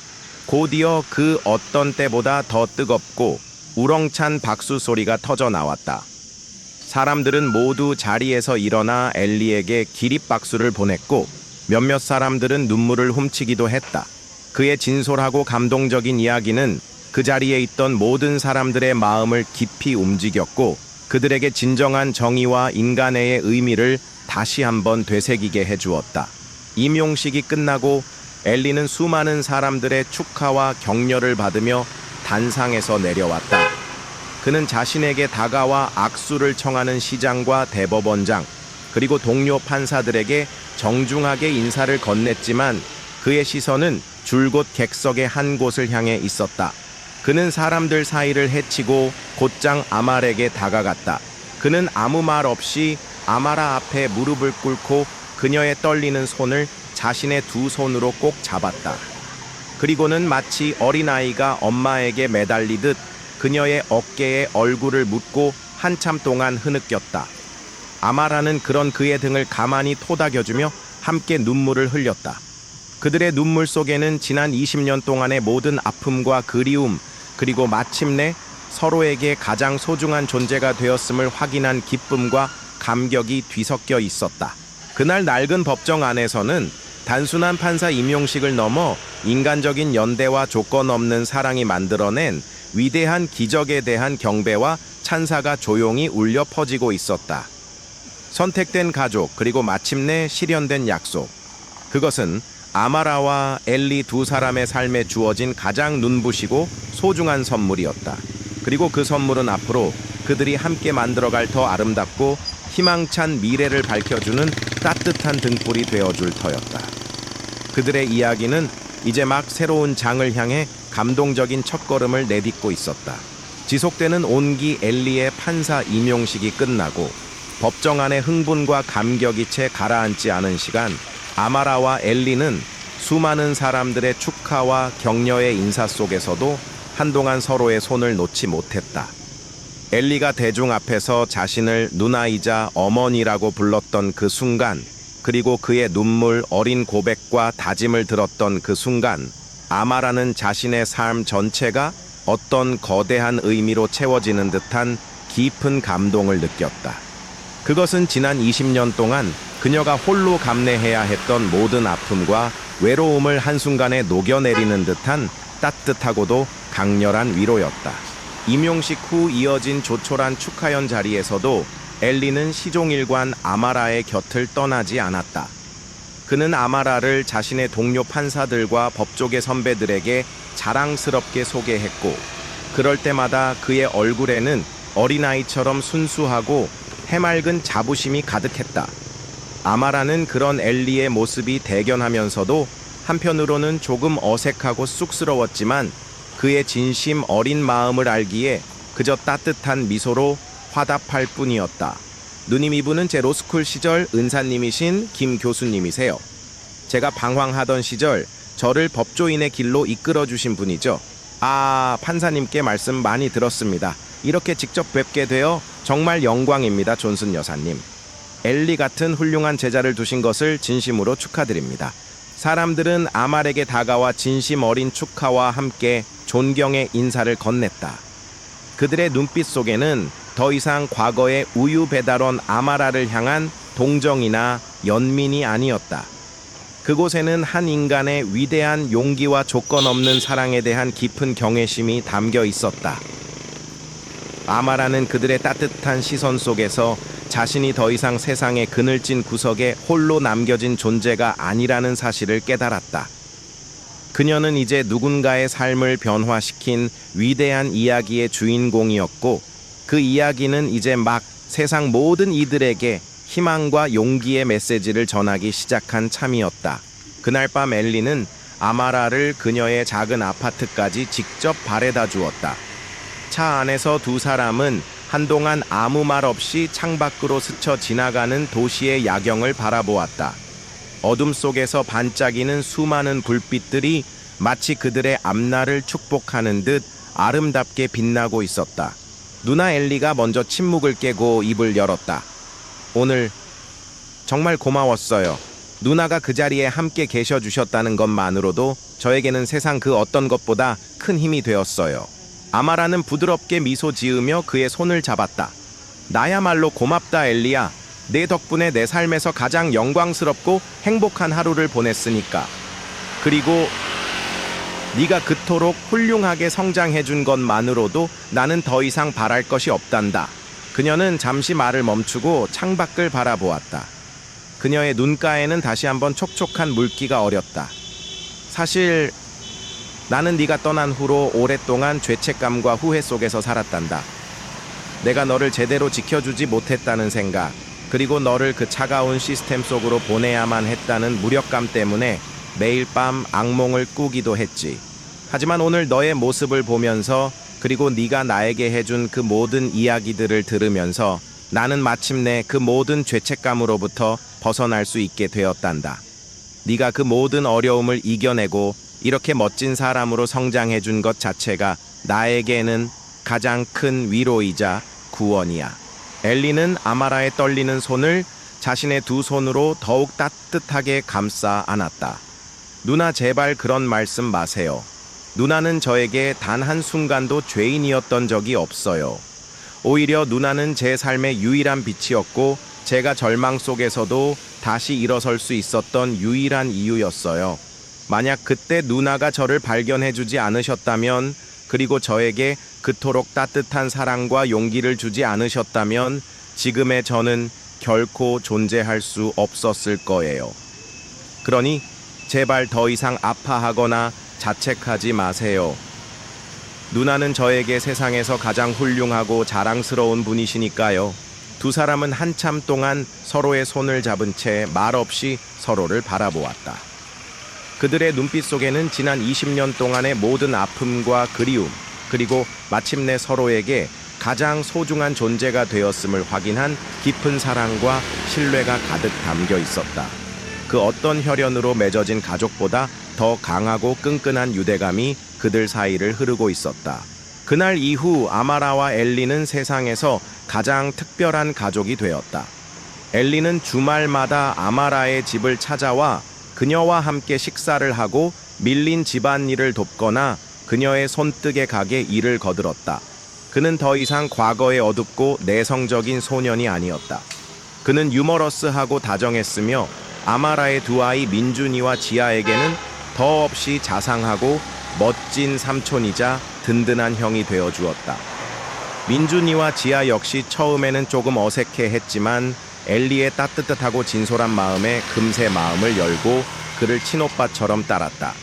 곧이어 그 어떤 때보다 더 뜨겁고 우렁찬 박수 소리가 터져 나왔다. 사람들은 모두 자리에서 일어나 엘리에게 기립박수를 보냈고 몇몇 사람들은 눈물을 훔치기도 했다. 그의 진솔하고 감동적인 이야기는 그 자리에 있던 모든 사람들의 마음을 깊이 움직였고 그들에게 진정한 정의와 인간애의 의미를 다시 한번 되새기게 해주었다. 임용식이 끝나고 엘리는 수많은 사람들의 축하와 격려를 받으며 단상에서 내려왔다. 그는 자신에게 다가와 악수를 청하는 시장과 대법원장 그리고 동료 판사들에게 정중하게 인사를 건넸지만 그의 시선은 줄곧 객석의 한 곳을 향해 있었다. 그는 사람들 사이를 헤치고 곧장 아말에게 다가갔다. 그는 아무 말 없이 아마라 앞에 무릎을 꿇고 그녀의 떨리는 손을 자신의 두 손으로 꼭 잡았다. 그리고는 마치 어린아이가 엄마에게 매달리듯 그녀의 어깨에 얼굴을 묻고 한참 동안 흐느꼈다. 아마라는 그런 그의 등을 가만히 토닥여주며 함께 눈물을 흘렸다. 그들의 눈물 속에는 지난 20년 동안의 모든 아픔과 그리움 그리고 마침내 서로에게 가장 소중한 존재가 되었음을 확인한 기쁨과 감격이 뒤섞여 있었다. 그날 낡은 법정 안에서는 단순한 판사 임용식을 넘어 인간적인 연대와 조건 없는 사랑이 만들어낸 위대한 기적에 대한 경배와 찬사가 조용히 울려 퍼지고 있었다. 선택된 가족 그리고 마침내 실현된 약속. 그것은 아마라와 엘리 두 사람의 삶에 주어진 가장 눈부시고 소중한 선물이었다. 그리고 그 선물은 앞으로 그들이 함께 만들어갈 더 아름답고 희망찬 미래를 밝혀주는 따뜻한 등불이 되어줄 터였다. 그들의 이야기는 이제 막 새로운 장을 향해 감동적인 첫걸음을 내딛고 있었다. 지속되는 온기 엘리의 판사 임용식이 끝나고 법정 안의 흥분과 감격이 채 가라앉지 않은 시간, 아마라와 엘리는 수많은 사람들의 축하와 격려의 인사 속에서도 한동안 서로의 손을 놓지 못했다. 엘리가 대중 앞에서 자신을 누나이자 어머니라고 불렀던 그 순간, 그리고 그의 눈물 어린 고백과 다짐을 들었던 그 순간, 아마라는 자신의 삶 전체가 어떤 거대한 의미로 채워지는 듯한 깊은 감동을 느꼈다. 그것은 지난 20년 동안 그녀가 홀로 감내해야 했던 모든 아픔과 외로움을 한순간에 녹여내리는 듯한 따뜻하고도 강렬한 위로였다. 임용식 후 이어진 조촐한 축하연 자리에서도 엘리는 시종일관 아마라의 곁을 떠나지 않았다. 그는 아마라를 자신의 동료 판사들과 법조계 선배들에게 자랑스럽게 소개했고 그럴 때마다 그의 얼굴에는 어린아이처럼 순수하고 해맑은 자부심이 가득했다. 아마라는 그런 엘리의 모습이 대견하면서도 한편으로는 조금 어색하고 쑥스러웠지만 그의 진심 어린 마음을 알기에 그저 따뜻한 미소로 화답할 뿐이었다. 누님, 이분은 제 로스쿨 시절 은사님이신 김 교수님이세요. 제가 방황하던 시절 저를 법조인의 길로 이끌어 주신 분이죠. 아, 판사님께 말씀 많이 들었습니다. 이렇게 직접 뵙게 되어 정말 영광입니다, 존슨 여사님. 엘리 같은 훌륭한 제자를 두신 것을 진심으로 축하드립니다. 사람들은 아말에게 다가와 진심 어린 축하와 함께 존경의 인사를 건넸다. 그들의 눈빛 속에는 더 이상 과거의 우유 배달원 아마라를 향한 동정이나 연민이 아니었다. 그곳에는 한 인간의 위대한 용기와 조건 없는 사랑에 대한 깊은 경외심이 담겨 있었다. 아마라는 그들의 따뜻한 시선 속에서 자신이 더 이상 세상의 그늘진 구석에 홀로 남겨진 존재가 아니라는 사실을 깨달았다. 그녀는 이제 누군가의 삶을 변화시킨 위대한 이야기의 주인공이었고, 그 이야기는 이제 막 세상 모든 이들에게 희망과 용기의 메시지를 전하기 시작한 참이었다. 그날 밤 엘리는 아마라를 그녀의 작은 아파트까지 직접 바래다 주었다. 차 안에서 두 사람은 한동안 아무 말 없이 창밖으로 스쳐 지나가는 도시의 야경을 바라보았다. 어둠 속에서 반짝이는 수많은 불빛들이 마치 그들의 앞날을 축복하는 듯 아름답게 빛나고 있었다. 누나 엘리가 먼저 침묵을 깨고 입을 열었다. 오늘 정말 고마웠어요. 누나가 그 자리에 함께 계셔 주셨다는 것만으로도 저에게는 세상 그 어떤 것보다 큰 힘이 되었어요. 아마라는 부드럽게 미소 지으며 그의 손을 잡았다. 나야말로 고맙다, 엘리야. 내 덕분에 내 삶에서 가장 영광스럽고 행복한 하루를 보냈으니까. 그리고 네가 그토록 훌륭하게 성장해준 것만으로도 나는 더 이상 바랄 것이 없단다. 그녀는 잠시 말을 멈추고 창밖을 바라보았다. 그녀의 눈가에는 다시 한번 촉촉한 물기가 어렸다. 사실 나는 네가 떠난 후로 오랫동안 죄책감과 후회 속에서 살았단다. 내가 너를 제대로 지켜주지 못했다는 생각, 그리고 너를 그 차가운 시스템 속으로 보내야만 했다는 무력감 때문에 매일 밤 악몽을 꾸기도 했지. 하지만 오늘 너의 모습을 보면서, 그리고 네가 나에게 해준 그 모든 이야기들을 들으면서 나는 마침내 그 모든 죄책감으로부터 벗어날 수 있게 되었단다. 네가 그 모든 어려움을 이겨내고 이렇게 멋진 사람으로 성장해준 것 자체가 나에게는 가장 큰 위로이자 구원이야. 엘리는 아마라의 떨리는 손을 자신의 두 손으로 더욱 따뜻하게 감싸 안았다. 누나, 제발 그런 말씀 마세요. 누나는 저에게 단 한순간도 죄인이었던 적이 없어요. 오히려 누나는 제 삶의 유일한 빛이었고, 제가 절망 속에서도 다시 일어설 수 있었던 유일한 이유였어요. 만약 그때 누나가 저를 발견해주지 않으셨다면, 그리고 저에게 그토록 따뜻한 사랑과 용기를 주지 않으셨다면 지금의 저는 결코 존재할 수 없었을 거예요. 그러니 제발 더 이상 아파하거나 자책하지 마세요. 누나는 저에게 세상에서 가장 훌륭하고 자랑스러운 분이시니까요. 두 사람은 한참 동안 서로의 손을 잡은 채 말없이 서로를 바라보았다. 그들의 눈빛 속에는 지난 20년 동안의 모든 아픔과 그리움, 그리고 마침내 서로에게 가장 소중한 존재가 되었음을 확인한 깊은 사랑과 신뢰가 가득 담겨 있었다. 그 어떤 혈연으로 맺어진 가족보다 더 강하고 끈끈한 유대감이 그들 사이를 흐르고 있었다. 그날 이후 아마라와 엘리는 세상에서 가장 특별한 가족이 되었다. 엘리는 주말마다 아마라의 집을 찾아와 그녀와 함께 식사를 하고 밀린 집안일을 돕거나 그녀의 손뜨개 가게 일을 거들었다. 그는 더 이상 과거의 어둡고 내성적인 소년이 아니었다. 그는 유머러스하고 다정했으며 아마라의 두 아이 민준이와 지아에게는 더없이 자상하고 멋진 삼촌이자 든든한 형이 되어 주었다. 민준이와 지아 역시 처음에는 조금 어색해했지만 엘리의 따뜻하고 진솔한 마음에 금세 마음을 열고 그를 친오빠처럼 따랐다.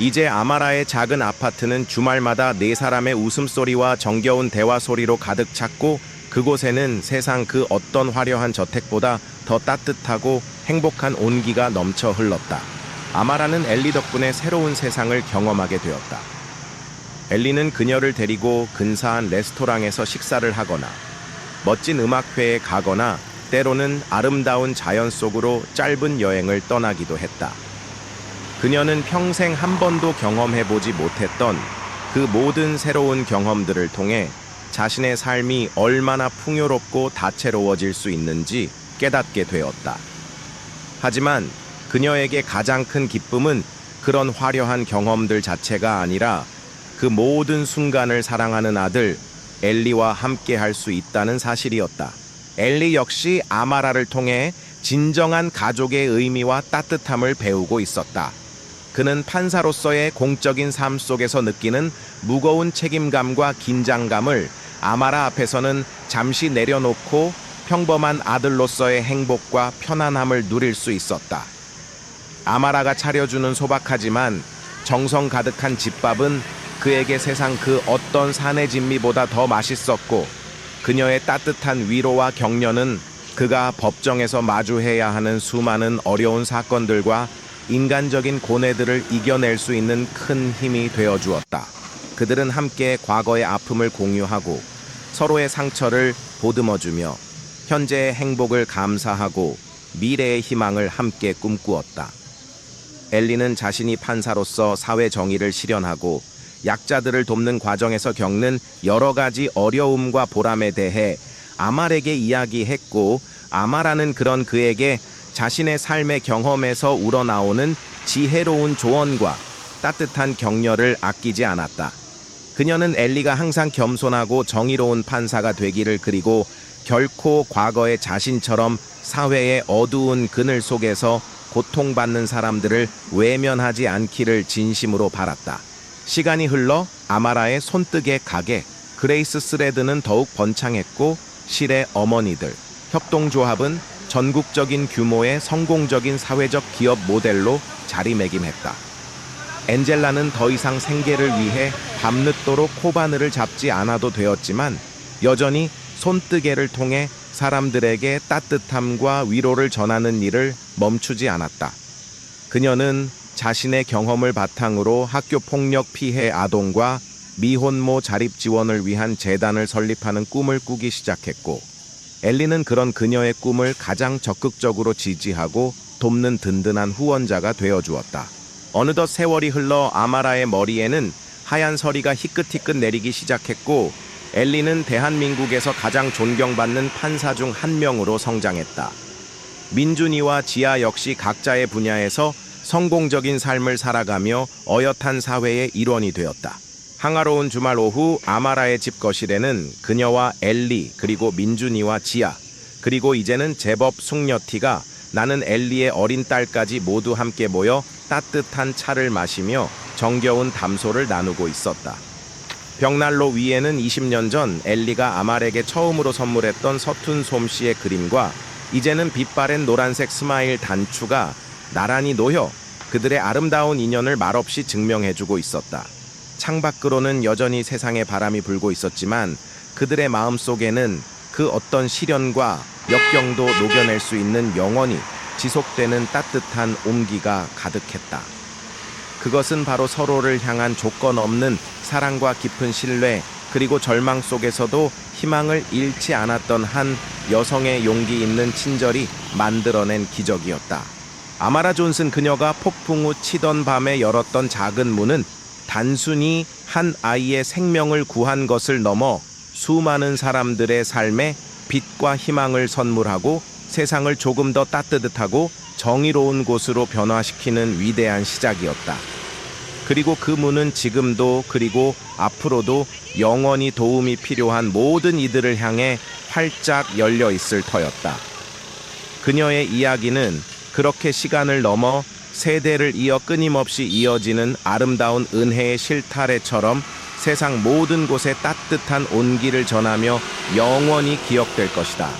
이제 아마라의 작은 아파트는 주말마다 네 사람의 웃음소리와 정겨운 대화 소리로 가득 찼고, 그곳에는 세상 그 어떤 화려한 저택보다 더 따뜻하고 행복한 온기가 넘쳐 흘렀다. 아마라는 엘리 덕분에 새로운 세상을 경험하게 되었다. 엘리는 그녀를 데리고 근사한 레스토랑에서 식사를 하거나, 멋진 음악회에 가거나, 때로는 아름다운 자연 속으로 짧은 여행을 떠나기도 했다. 그녀는 평생 한 번도 경험해보지 못했던 그 모든 새로운 경험들을 통해 자신의 삶이 얼마나 풍요롭고 다채로워질 수 있는지 깨닫게 되었다. 하지만 그녀에게 가장 큰 기쁨은 그런 화려한 경험들 자체가 아니라 그 모든 순간을 사랑하는 아들 엘리와 함께 할 수 있다는 사실이었다. 엘리 역시 아마라를 통해 진정한 가족의 의미와 따뜻함을 배우고 있었다. 그는 판사로서의 공적인 삶 속에서 느끼는 무거운 책임감과 긴장감을 아마라 앞에서는 잠시 내려놓고 평범한 아들로서의 행복과 편안함을 누릴 수 있었다. 아마라가 차려주는 소박하지만 정성 가득한 집밥은 그에게 세상 그 어떤 산의 진미보다 더 맛있었고, 그녀의 따뜻한 위로와 격려는 그가 법정에서 마주해야 하는 수많은 어려운 사건들과 인간적인 고뇌들을 이겨낼 수 있는 큰 힘이 되어 주었다. 그들은 함께 과거의 아픔을 공유하고 서로의 상처를 보듬어주며 현재의 행복을 감사하고 미래의 희망을 함께 꿈꾸었다. 엘리는 자신이 판사로서 사회 정의를 실현하고 약자들을 돕는 과정에서 겪는 여러 가지 어려움과 보람에 대해 아말에게 이야기했고, 아마라는 그런 그에게 자신의 삶의 경험에서 우러나오는 지혜로운 조언과 따뜻한 격려를 아끼지 않았다. 그녀는 엘리가 항상 겸손하고 정의로운 판사가 되기를, 그리고 결코 과거의 자신처럼 사회의 어두운 그늘 속에서 고통받는 사람들을 외면하지 않기를 진심으로 바랐다. 시간이 흘러 아마라의 손뜨개 가게 그레이스 스레드는 더욱 번창했고, 실의 어머니들 협동조합은 전국적인 규모의 성공적인 사회적 기업 모델로 자리매김했다. 엔젤라는 더 이상 생계를 위해 밤늦도록 코바늘을 잡지 않아도 되었지만, 여전히 손뜨개를 통해 사람들에게 따뜻함과 위로를 전하는 일을 멈추지 않았다. 그녀는 자신의 경험을 바탕으로 학교 폭력 피해 아동과 미혼모 자립 지원을 위한 재단을 설립하는 꿈을 꾸기 시작했고, 엘리는 그런 그녀의 꿈을 가장 적극적으로 지지하고 돕는 든든한 후원자가 되어주었다. 어느덧 세월이 흘러 아마라의 머리에는 하얀 서리가 희끗희끗 내리기 시작했고, 엘리는 대한민국에서 가장 존경받는 판사 중 한 명으로 성장했다. 민준이와 지아 역시 각자의 분야에서 성공적인 삶을 살아가며 어엿한 사회의 일원이 되었다. 항아로운 주말 오후 아마라의 집 거실에는 그녀와 엘리, 그리고 민준이와 지아, 그리고 이제는 제법 숙녀티가 나는 엘리의 어린 딸까지 모두 함께 모여 따뜻한 차를 마시며 정겨운 담소를 나누고 있었다. 벽난로 위에는 20년 전 엘리가 아말에게 처음으로 선물했던 서툰 솜씨의 그림과 이제는 빛바랜 노란색 스마일 단추가 나란히 놓여 그들의 아름다운 인연을 말없이 증명해주고 있었다. 창밖으로는 여전히 세상의 바람이 불고 있었지만 그들의 마음속에는 그 어떤 시련과 역경도 녹여낼 수 있는 영원히 지속되는 따뜻한 온기가 가득했다. 그것은 바로 서로를 향한 조건 없는 사랑과 깊은 신뢰, 그리고 절망 속에서도 희망을 잃지 않았던 한 여성의 용기 있는 친절이 만들어낸 기적이었다. 아마라 존슨 그녀가 폭풍 후 치던 밤에 열었던 작은 문은 단순히 한 아이의 생명을 구한 것을 넘어 수많은 사람들의 삶에 빛과 희망을 선물하고 세상을 조금 더 따뜻하고 정의로운 곳으로 변화시키는 위대한 시작이었다. 그리고 그 문은 지금도, 그리고 앞으로도 영원히 도움이 필요한 모든 이들을 향해 활짝 열려 있을 터였다. 그녀의 이야기는 그렇게 시간을 넘어 세대를 이어 끊임없이 이어지는 아름다운 은혜의 실타래처럼 세상 모든 곳에 따뜻한 온기를 전하며 영원히 기억될 것이다.